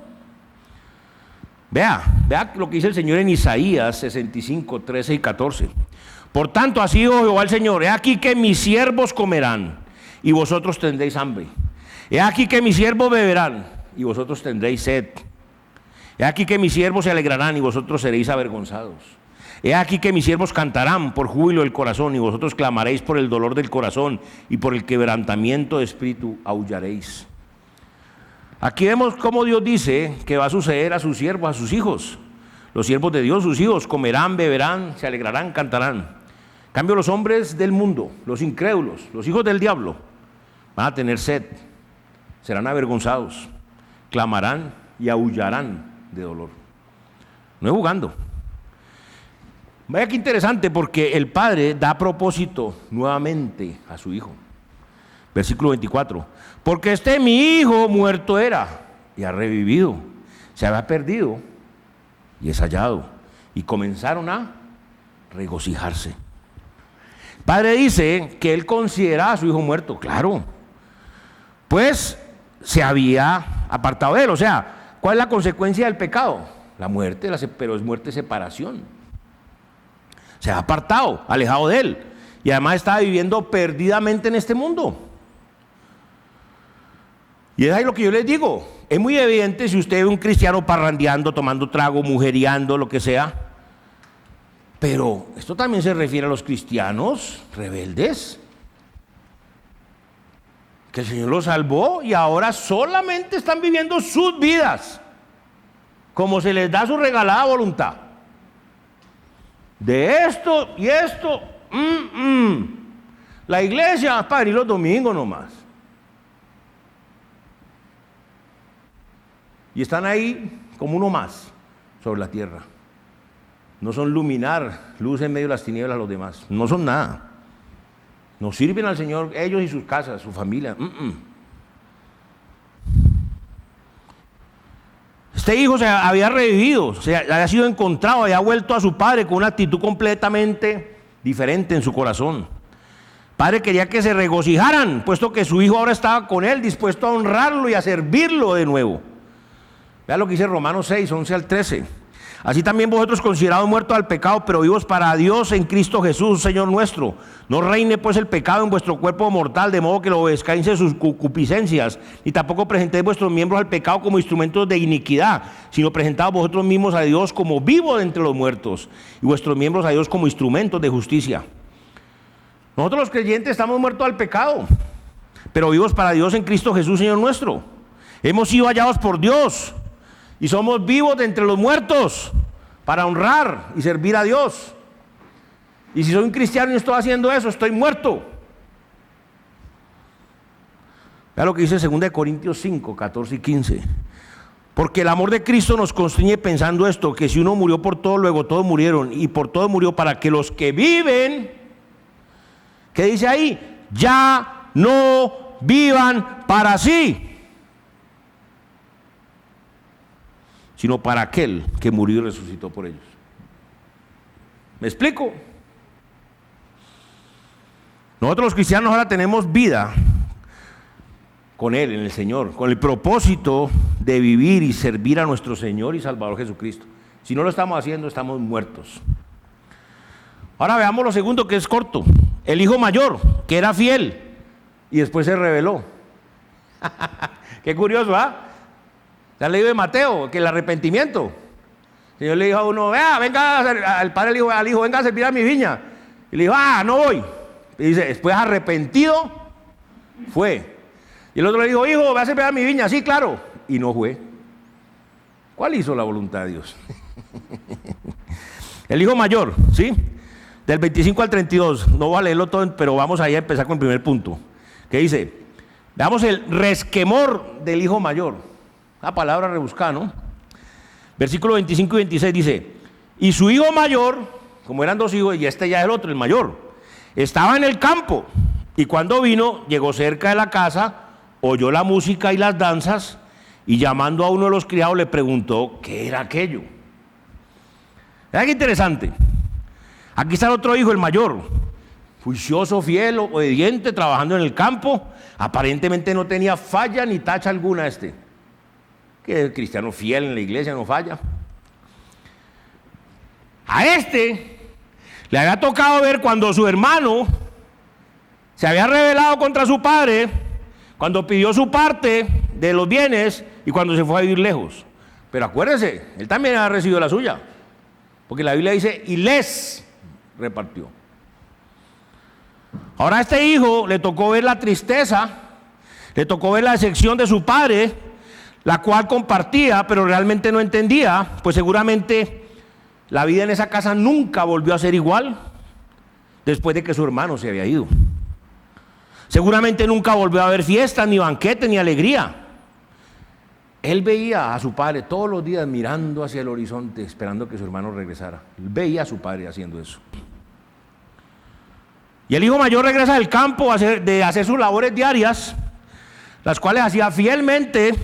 Vea lo que dice el Señor en Isaías 65, 13 y 14. Por tanto, así dijo Jehová el Señor: he aquí que mis siervos comerán y vosotros tendréis hambre. He aquí que mis siervos beberán y vosotros tendréis sed. He aquí que mis siervos se alegrarán y vosotros seréis avergonzados. He aquí que mis siervos cantarán por júbilo del corazón y vosotros clamaréis por el dolor del corazón y por el quebrantamiento de espíritu aullaréis. Aquí vemos cómo Dios dice que va a suceder a sus siervos, a sus hijos. Los siervos de Dios, sus hijos, comerán, beberán, se alegrarán, cantarán. En cambio, los hombres del mundo, los incrédulos, los hijos del diablo, van a tener sed, serán avergonzados, clamarán y aullarán de dolor. No es jugando. Vaya que interesante, porque el padre da propósito nuevamente a su hijo. Versículo 24. Porque mi hijo muerto era y ha revivido, se había perdido y es hallado. Y comenzaron a regocijarse. El padre dice que él consideraba a su hijo muerto, claro, pues se había apartado de él. O sea, ¿cuál es la consecuencia del pecado? La muerte, pero es muerte de separación. Se ha apartado, alejado de él, y además estaba viviendo perdidamente en este mundo. Y es ahí lo que yo les digo. Es muy evidente si usted ve un cristiano parrandeando, tomando trago, mujeriando, lo que sea. Pero esto también se refiere a los cristianos rebeldes, que el Señor los salvó y ahora solamente están viviendo sus vidas como se les da su regalada voluntad. De esto y esto, la iglesia es para ir los domingos nomás. Y están ahí como uno más sobre la tierra. No son luminar, luz en medio de las tinieblas a los demás. No son nada. No sirven al Señor ellos y sus casas, su familia. Este hijo se había revivido, se había sido encontrado, había vuelto a su padre con una actitud completamente diferente en su corazón. El padre quería que se regocijaran, puesto que su hijo ahora estaba con él, dispuesto a honrarlo y a servirlo de nuevo. Vea lo que dice Romanos 6, 11 al 13. Así también vosotros, considerados muertos al pecado, pero vivos para Dios en Cristo Jesús, Señor nuestro. No reine pues el pecado en vuestro cuerpo mortal, de modo que lo obedezcáis en sus concupiscencias, ni tampoco presentéis vuestros miembros al pecado como instrumentos de iniquidad, sino presentaos vosotros mismos a Dios como vivos de entre los muertos, y vuestros miembros a Dios como instrumentos de justicia. Nosotros los creyentes estamos muertos al pecado, pero vivos para Dios en Cristo Jesús, Señor nuestro. Hemos sido hallados por Dios y somos vivos de entre los muertos para honrar y servir a Dios. Y si soy un cristiano y estoy haciendo eso, estoy muerto. Vea lo que dice 2 Corintios 5, 14 y 15. Porque el amor de Cristo nos constriñe pensando esto, que si uno murió por todo, luego todos murieron, y por todo murió para que los que viven, ¿qué dice ahí? Ya no vivan para sí, sino para aquel que murió y resucitó por ellos. ¿Me explico? Nosotros los cristianos ahora tenemos vida con Él, en el Señor, con el propósito de vivir y servir a nuestro Señor y Salvador Jesucristo. Si no lo estamos haciendo, estamos muertos. Ahora veamos lo segundo, que es corto. El hijo mayor, que era fiel y después se rebeló. Qué curioso, ¿ah? ¿Se han leído de Mateo? Que el arrepentimiento. El Señor le dijo a uno, vea, venga, al padre le dijo al hijo, venga a servir a mi viña. Y le dijo, no voy. Y dice, después arrepentido, fue. Y el otro le dijo, hijo, ve a servir a mi viña. Sí, claro. Y no fue. ¿Cuál hizo la voluntad de Dios? El hijo mayor, ¿sí? Del 25 al 32. No voy a leerlo todo, pero vamos ahí a empezar con el primer punto. Que dice, veamos el resquemor del hijo mayor. Una palabra rebuscada, ¿no? Versículos 25 y 26 dice, y su hijo mayor, como eran dos hijos, y este ya es el otro, el mayor, estaba en el campo, y cuando vino, llegó cerca de la casa, oyó la música y las danzas, y llamando a uno de los criados le preguntó qué era aquello. Vean qué interesante. Aquí está el otro hijo, el mayor, juicioso, fiel, obediente, trabajando en el campo. Aparentemente no tenía falla ni tacha alguna que el cristiano fiel en la iglesia no falla. A este le había tocado ver cuando su hermano se había rebelado contra su padre, cuando pidió su parte de los bienes y cuando se fue a vivir lejos. Pero acuérdese, él también había recibido la suya, porque la Biblia dice, y les repartió. Ahora a este hijo le tocó ver la tristeza, le tocó ver la decepción de su padre, la cual compartía, pero realmente no entendía, pues seguramente la vida en esa casa nunca volvió a ser igual después de que su hermano se había ido. Seguramente nunca volvió a haber fiestas, ni banquetes, ni alegría. Él veía a su padre todos los días mirando hacia el horizonte, esperando que su hermano regresara. Él veía a su padre haciendo eso. Y el hijo mayor regresa del campo de hacer sus labores diarias, las cuales hacía fielmente.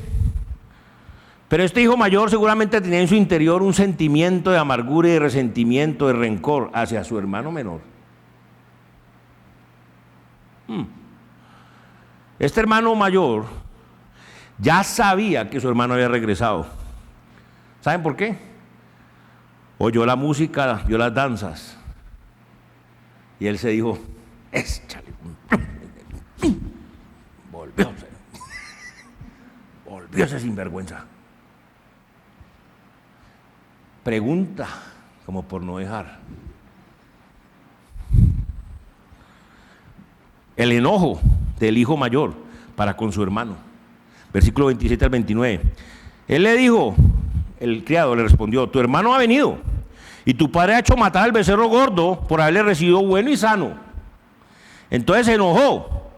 Pero este hijo mayor seguramente tenía en su interior un sentimiento de amargura y de resentimiento, de rencor hacia su hermano menor. Este hermano mayor ya sabía que su hermano había regresado. ¿Saben por qué? Oyó la música, vio las danzas. Y él se dijo, échale. Volvió ese sinvergüenza. Pregunta, como por no dejar. El enojo del hijo mayor para con su hermano. Versículo 27 al 29. Él le dijo, el criado le respondió, tu hermano ha venido y tu padre ha hecho matar al becerro gordo por haberle recibido bueno y sano. Entonces se enojó.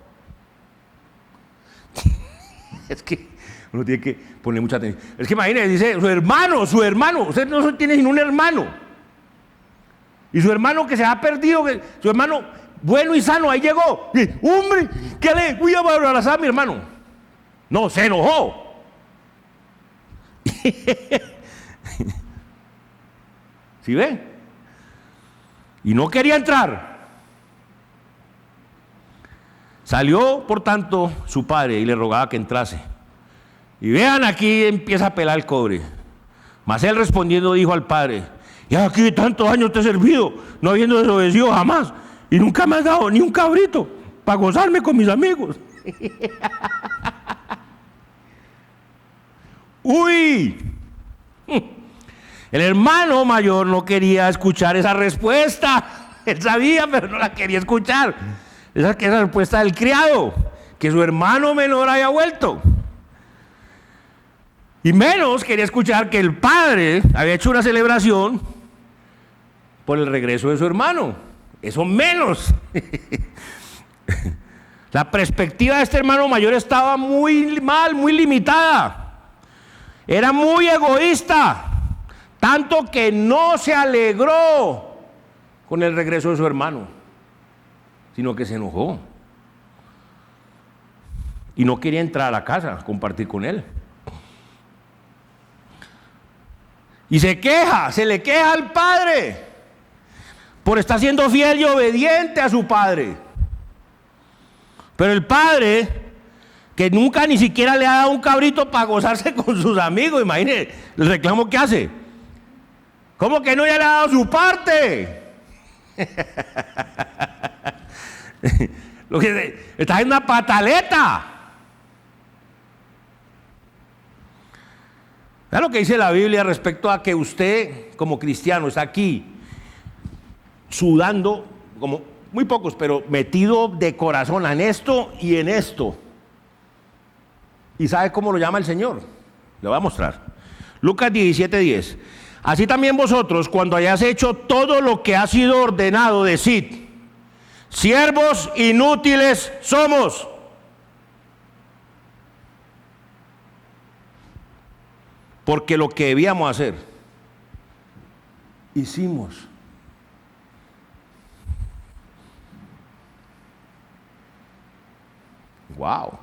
Es que uno tiene que poner mucha atención. Es que imagínense, dice, su hermano, usted no tiene sino un hermano. Y su hermano que se ha perdido, su hermano bueno y sano, ahí llegó. Y, hombre, ¿qué le voy a abrazar a mi hermano? No, se enojó. ¿Sí ve? Y no quería entrar. Salió, por tanto, su padre y le rogaba que entrase. Y vean, aquí empieza a pelar el cobre. Mas él respondiendo dijo al padre, ya aquí tantos años te he servido, no habiendo desobedecido jamás, y nunca me has dado ni un cabrito para gozarme con mis amigos. ¡Uy! El hermano mayor no quería escuchar esa respuesta. Él sabía, pero no la quería escuchar. Esa es la respuesta del criado, que su hermano menor haya vuelto. Y menos quería escuchar que el padre había hecho una celebración por el regreso de su hermano. Eso menos. La perspectiva de este hermano mayor estaba muy mal, muy limitada. Era muy egoísta, tanto que no se alegró con el regreso de su hermano, sino que se enojó. Y no quería entrar a la casa a compartir con él. Y se le queja al padre por estar siendo fiel y obediente a su padre. Pero el padre, que nunca ni siquiera le ha dado un cabrito para gozarse con sus amigos, imagínense el reclamo que hace. ¿Cómo que no ya le ha dado su parte? Lo que está en una pataleta. Vean lo que dice la Biblia respecto a que usted, como cristiano, está aquí sudando, como muy pocos, pero metido de corazón en esto y en esto. ¿Y sabe cómo lo llama el Señor? Le voy a mostrar. Lucas 17:10. Así también vosotros, cuando hayáis hecho todo lo que ha sido ordenado, decid: siervos inútiles somos. Porque lo que debíamos hacer, hicimos. Wow.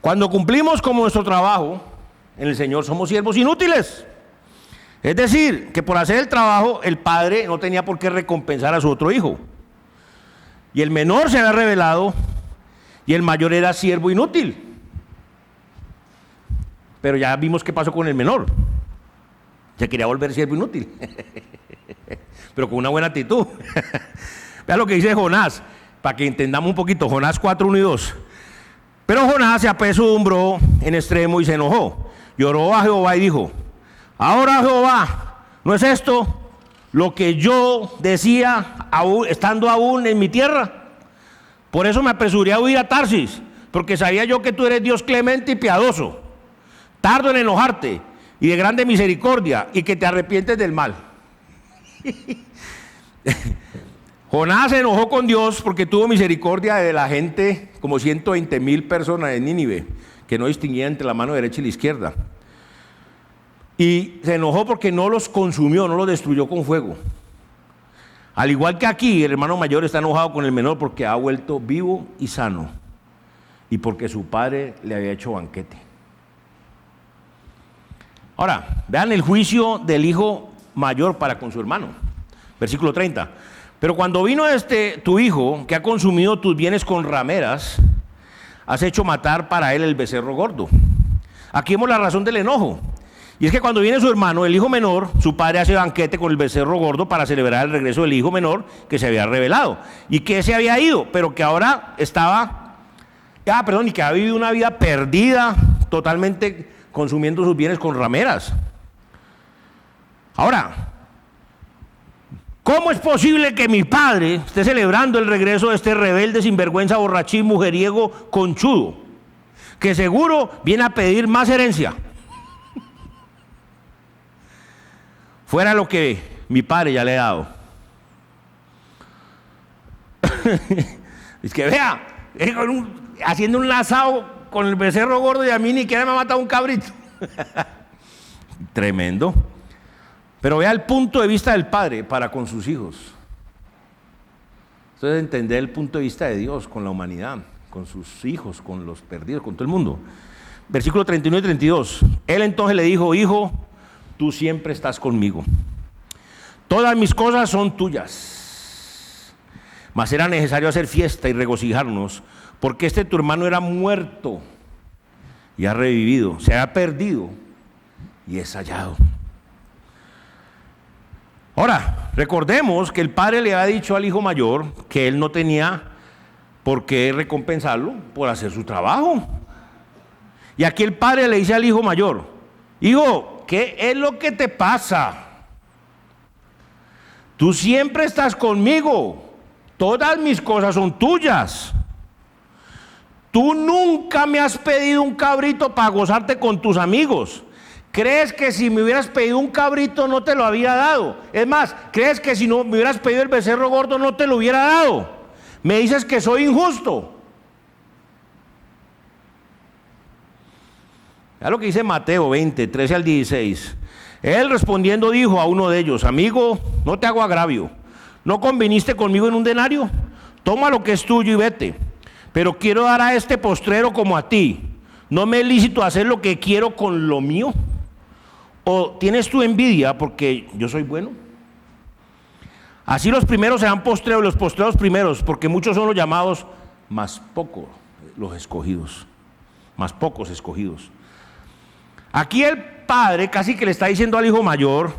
Cuando cumplimos con nuestro trabajo en el Señor, somos siervos inútiles. Es decir, que por hacer el trabajo, el padre no tenía por qué recompensar a su otro hijo. Y el menor se había revelado y el mayor era siervo inútil. Pero ya vimos qué pasó con el menor. Se quería volver siervo inútil. Pero con una buena actitud. Vean lo que dice Jonás, para que entendamos un poquito. Jonás 4:1 y 2. Pero Jonás se apesadumbró en extremo y se enojó. Lloró a Jehová y dijo: ahora, Jehová, ¿no es esto lo que yo decía estando aún en mi tierra? Por eso me apresuré a huir a Tarsis, porque sabía yo que tú eres Dios clemente y piadoso, tardo en enojarte y de grande misericordia, y que te arrepientes del mal. Jonás se enojó con Dios porque tuvo misericordia de la gente, como 120,000 personas de Nínive, que no distinguían entre la mano derecha y la izquierda. Y se enojó porque no los consumió, no los destruyó con fuego. Al igual que aquí, el hermano mayor está enojado con el menor porque ha vuelto vivo y sano, y porque su padre le había hecho banquete. Ahora, vean el juicio del hijo mayor para con su hermano. Versículo 30. Pero cuando vino tu hijo, que ha consumido tus bienes con rameras, has hecho matar para él el becerro gordo. Aquí vemos la razón del enojo. Y es que cuando viene su hermano, el hijo menor, su padre hace banquete con el becerro gordo para celebrar el regreso del hijo menor que se había revelado. Y que se había ido, pero que ahora estaba, y que ha vivido una vida perdida, totalmente consumiendo sus bienes con rameras. Ahora, ¿cómo es posible que mi padre esté celebrando el regreso de este rebelde, sinvergüenza, borrachín, mujeriego, conchudo, que seguro viene a pedir más herencia? Fuera lo que mi padre ya le ha dado. Es que vea, haciendo un asado con el becerro gordo y a mí ni siquiera me ha matado un cabrito. Tremendo. Pero vea el punto de vista del padre para con sus hijos. Esto es entender el punto de vista de Dios con la humanidad, con sus hijos, con los perdidos, con todo el mundo. Versículo 31 y 32. Él entonces le dijo: hijo, tú siempre estás conmigo. Todas mis cosas son tuyas. Mas era necesario hacer fiesta y regocijarnos, porque tu hermano era muerto y ha revivido, se ha perdido y es hallado. Ahora, recordemos que el padre le había dicho al hijo mayor que él no tenía por qué recompensarlo por hacer su trabajo. Y aquí el padre le dice al hijo mayor: hijo, ¿qué es lo que te pasa? Tú siempre estás conmigo, todas mis cosas son tuyas. Tú nunca me has pedido un cabrito para gozarte con tus amigos. ¿Crees que si me hubieras pedido un cabrito no te lo había dado? Es más, ¿crees que si no me hubieras pedido el becerro gordo no te lo hubiera dado? Me dices que soy injusto. Vea lo que dice Mateo 20, 13 al 16. Él respondiendo dijo a uno de ellos: amigo, no te hago agravio. ¿No conviniste conmigo en un denario? Toma lo que es tuyo y vete. Pero quiero dar a este postrero como a ti. ¿No me es lícito hacer lo que quiero con lo mío? ¿O tienes tu envidia porque yo soy bueno? Así los primeros serán postreros, los postreros primeros, porque muchos son los llamados, más pocos los escogidos. Más pocos escogidos. Aquí el padre casi que le está diciendo al hijo mayor: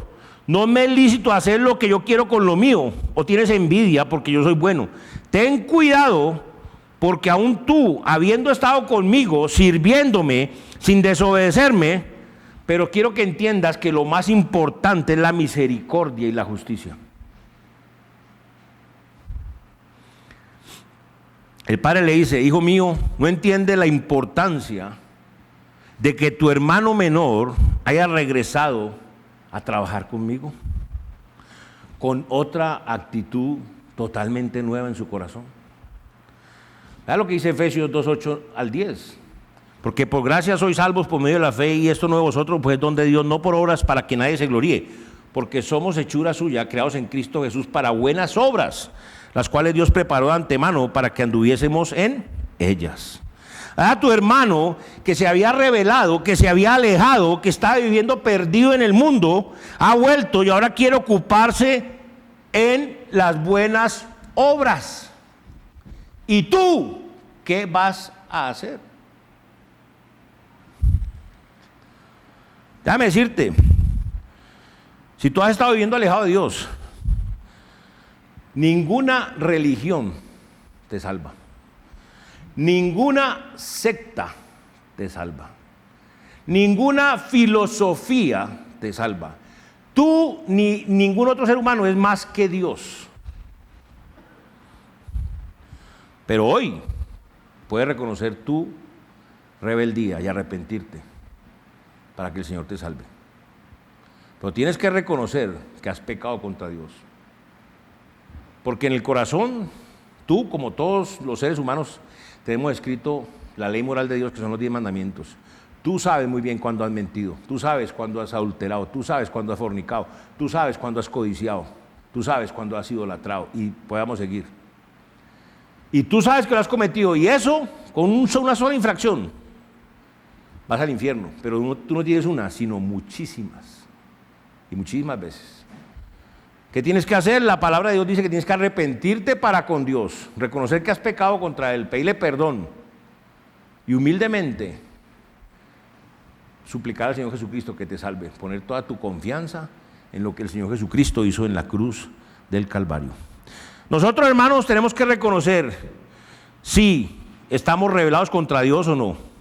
no me es lícito hacer lo que yo quiero con lo mío, o tienes envidia porque yo soy bueno. Ten cuidado, porque aún tú, habiendo estado conmigo, sirviéndome, sin desobedecerme, pero quiero que entiendas que lo más importante es la misericordia y la justicia. El padre le dice: hijo mío, ¿no entiendes la importancia de que tu hermano menor haya regresado a trabajar conmigo? Con otra actitud totalmente nueva en su corazón. Vea lo que dice Efesios 2, 8 al 10. Porque por gracia sois salvos por medio de la fe, y esto no de vosotros, pues es don de Dios, no por obras, para que nadie se gloríe. Porque somos hechura suya, creados en Cristo Jesús para buenas obras, las cuales Dios preparó de antemano para que anduviésemos en ellas. A tu hermano que se había rebelado, que se había alejado, que estaba viviendo perdido en el mundo, ha vuelto y ahora quiere ocuparse en las buenas obras. ¿Y tú qué vas a hacer? Déjame decirte, si tú has estado viviendo alejado de Dios, ninguna religión te salva. Ninguna secta te salva. Ninguna filosofía te salva. Tú ni ningún otro ser humano es más que Dios. Pero hoy puedes reconocer tu rebeldía y arrepentirte para que el Señor te salve. Pero tienes que reconocer que has pecado contra Dios. Porque en el corazón, tú como todos los seres humanos, tenemos escrito la ley moral de Dios, que son los 10 mandamientos. Tú sabes muy bien cuando has mentido, tú sabes cuando has adulterado, tú sabes cuando has fornicado, tú sabes cuando has codiciado, tú sabes cuando has idolatrado, y podamos seguir. Y tú sabes que lo has cometido, y eso, con una sola infracción, vas al infierno. Pero tú no tienes una, sino muchísimas, y muchísimas veces. ¿Qué tienes que hacer? La palabra de Dios dice que tienes que arrepentirte para con Dios, reconocer que has pecado contra Él, pedirle perdón y humildemente suplicar al Señor Jesucristo que te salve, poner toda tu confianza en lo que el Señor Jesucristo hizo en la cruz del Calvario. Nosotros, hermanos, tenemos que reconocer si estamos rebelados contra Dios o no.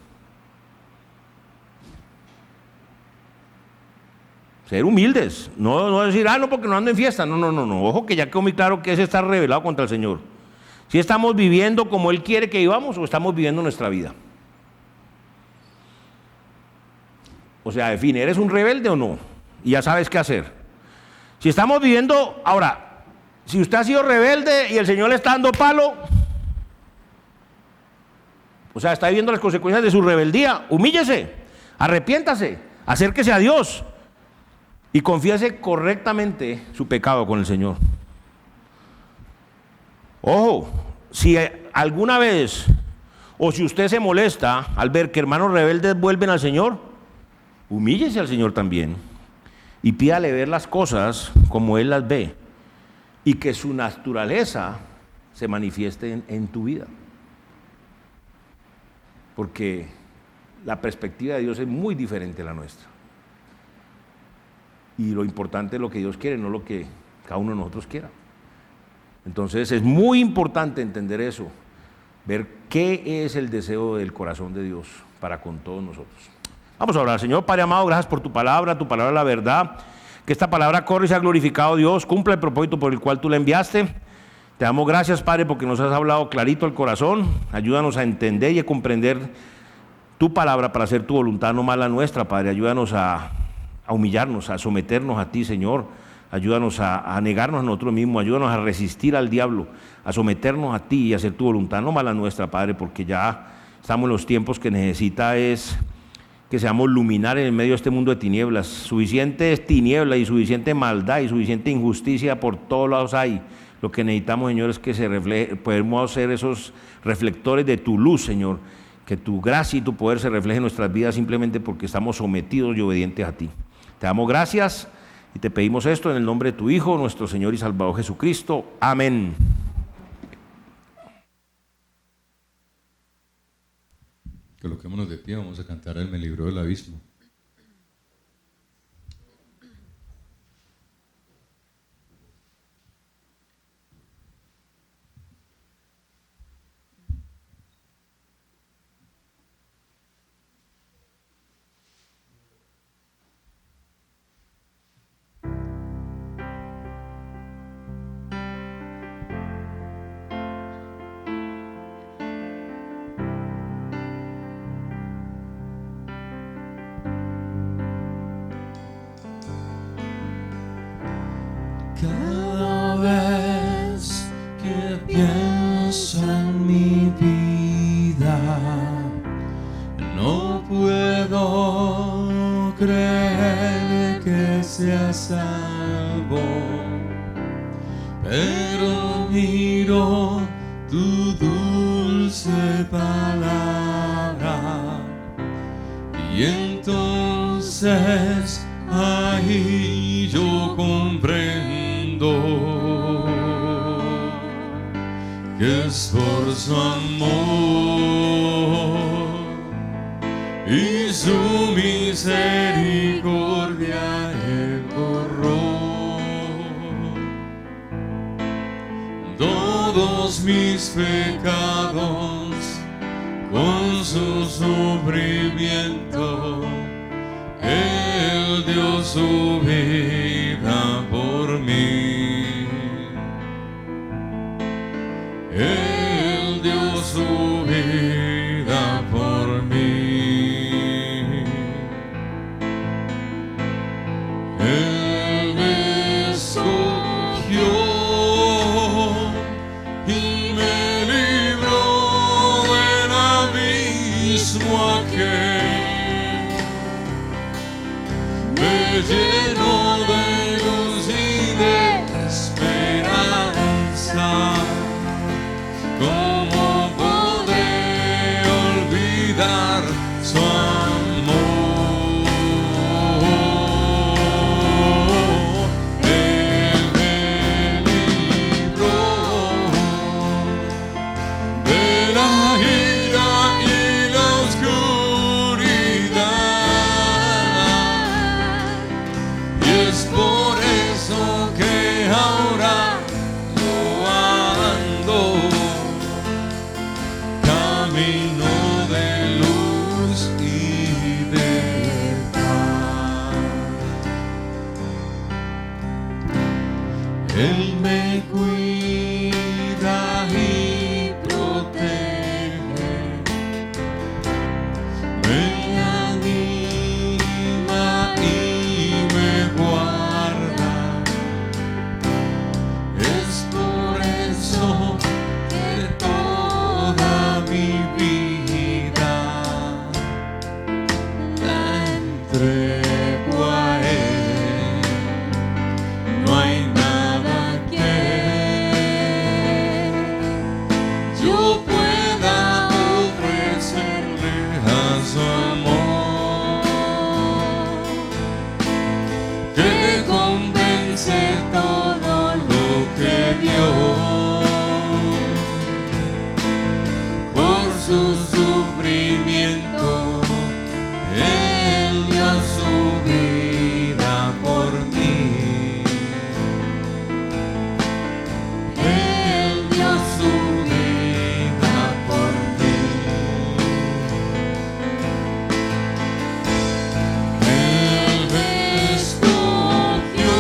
Ser humildes, no decir, no, porque no ando en fiesta. No. Ojo, que ya quedó muy claro que es estar rebelado contra el Señor. Si estamos viviendo como Él quiere que vivamos, o estamos viviendo nuestra vida. O sea, define, ¿eres un rebelde o no? Y ya sabes qué hacer. Si estamos viviendo, ahora, si usted ha sido rebelde y el Señor le está dando palo, o sea, está viviendo las consecuencias de su rebeldía, humíllese, arrepiéntase, acérquese a Dios y confiese correctamente su pecado con el Señor. Ojo, si alguna vez o si usted se molesta al ver que hermanos rebeldes vuelven al Señor, humíllese al Señor también y pídale ver las cosas como Él las ve y que su naturaleza se manifieste en tu vida. Porque la perspectiva de Dios es muy diferente a la nuestra. Y lo importante es lo que Dios quiere, no lo que cada uno de nosotros quiera. Entonces es muy importante entender eso, ver qué es el deseo del corazón de Dios para con todos nosotros. Vamos a orar. Señor Padre amado, gracias por tu palabra es la verdad. Que esta palabra corre y sea glorificado, Dios, cumpla el propósito por el cual tú la enviaste. Te damos gracias, Padre, porque nos has hablado clarito al corazón. Ayúdanos a entender y a comprender tu palabra para hacer tu voluntad, no más la nuestra, Padre. Ayúdanos a humillarnos, a someternos a ti, Señor. Ayúdanos a negarnos a nosotros mismos, ayúdanos a resistir al diablo, a someternos a ti y a hacer tu voluntad, no más la nuestra, Padre, porque ya estamos en los tiempos que necesita es que seamos luminares en medio de este mundo de tinieblas. Suficiente es tiniebla y suficiente maldad y suficiente injusticia por todos lados hay. Lo que necesitamos, Señor, es que se refleje, podemos ser esos reflectores de tu luz, Señor, que tu gracia y tu poder se reflejen en nuestras vidas simplemente porque estamos sometidos y obedientes a ti. Te damos gracias y te pedimos esto en el nombre de tu Hijo, nuestro Señor y Salvador Jesucristo. Amén. Coloquémonos de pie, vamos a cantar Él me libró del abismo. Cada vez que pienso en mi vida, no puedo creer que sea salvo, pero miro tu dulce palabra y entonces ahí yo comprendo que es por su amor y su misericordia Él borró todos mis pecados con su sufrimiento. Él dio su vida por mí. Él dio su vida por mí. Él me escogió y me libró del abismo aquel. Me llenó de luz y de esperanza. ¿Cómo podré olvidar su amor? Él me libró de la ira y la oscuridad. Y es por eso que ahora yo ando camino de luz y de paz. Él me cuida y protege, me anima y me guarda. Es por eso que toda mi vida la entrego a Él. No hay nada que yo pueda ofrecerle a su amor, que compense todo lo que dio por su sufrimiento. Él dio su vida por mí. Él dio su vida por mí. Él me escogió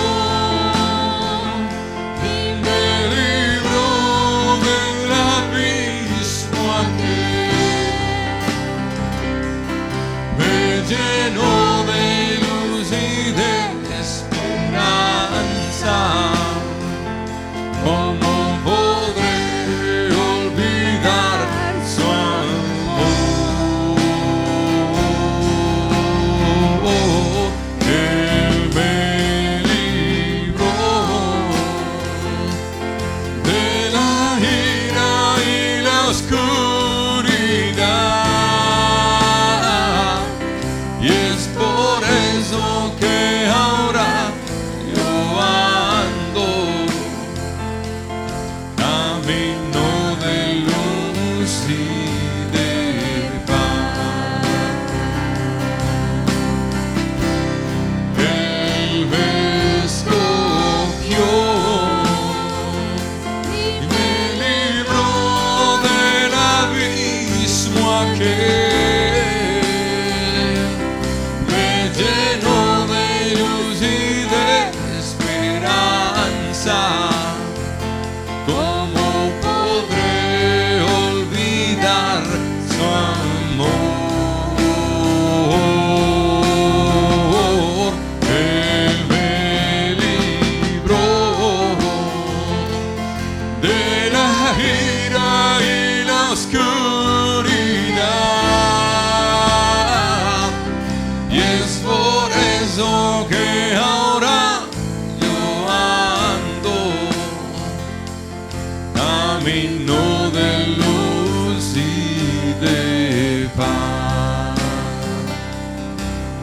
Es por eso que ahora yo ando camino de luz y de paz.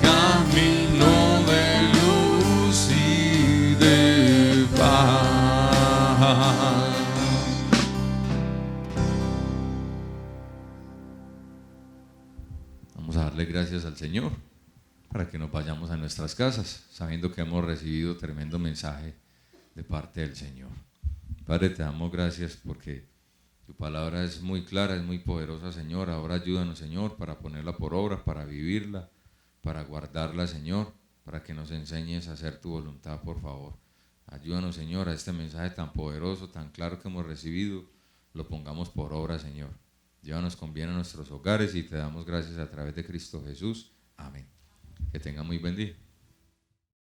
Camino de luz y de paz. Vamos a darle gracias al Señor para que nos vayamos a nuestras casas, sabiendo que hemos recibido tremendo mensaje de parte del Señor. Padre, te damos gracias porque tu palabra es muy clara, es muy poderosa, Señor. Ahora ayúdanos, Señor, para ponerla por obra, para vivirla, para guardarla, Señor, para que nos enseñes a hacer tu voluntad, por favor. Ayúdanos, Señor, a este mensaje tan poderoso, tan claro que hemos recibido, lo pongamos por obra, Señor. Llévanos con bien a nuestros hogares y te damos gracias a través de Cristo Jesús. Amén. Que tenga muy buen día.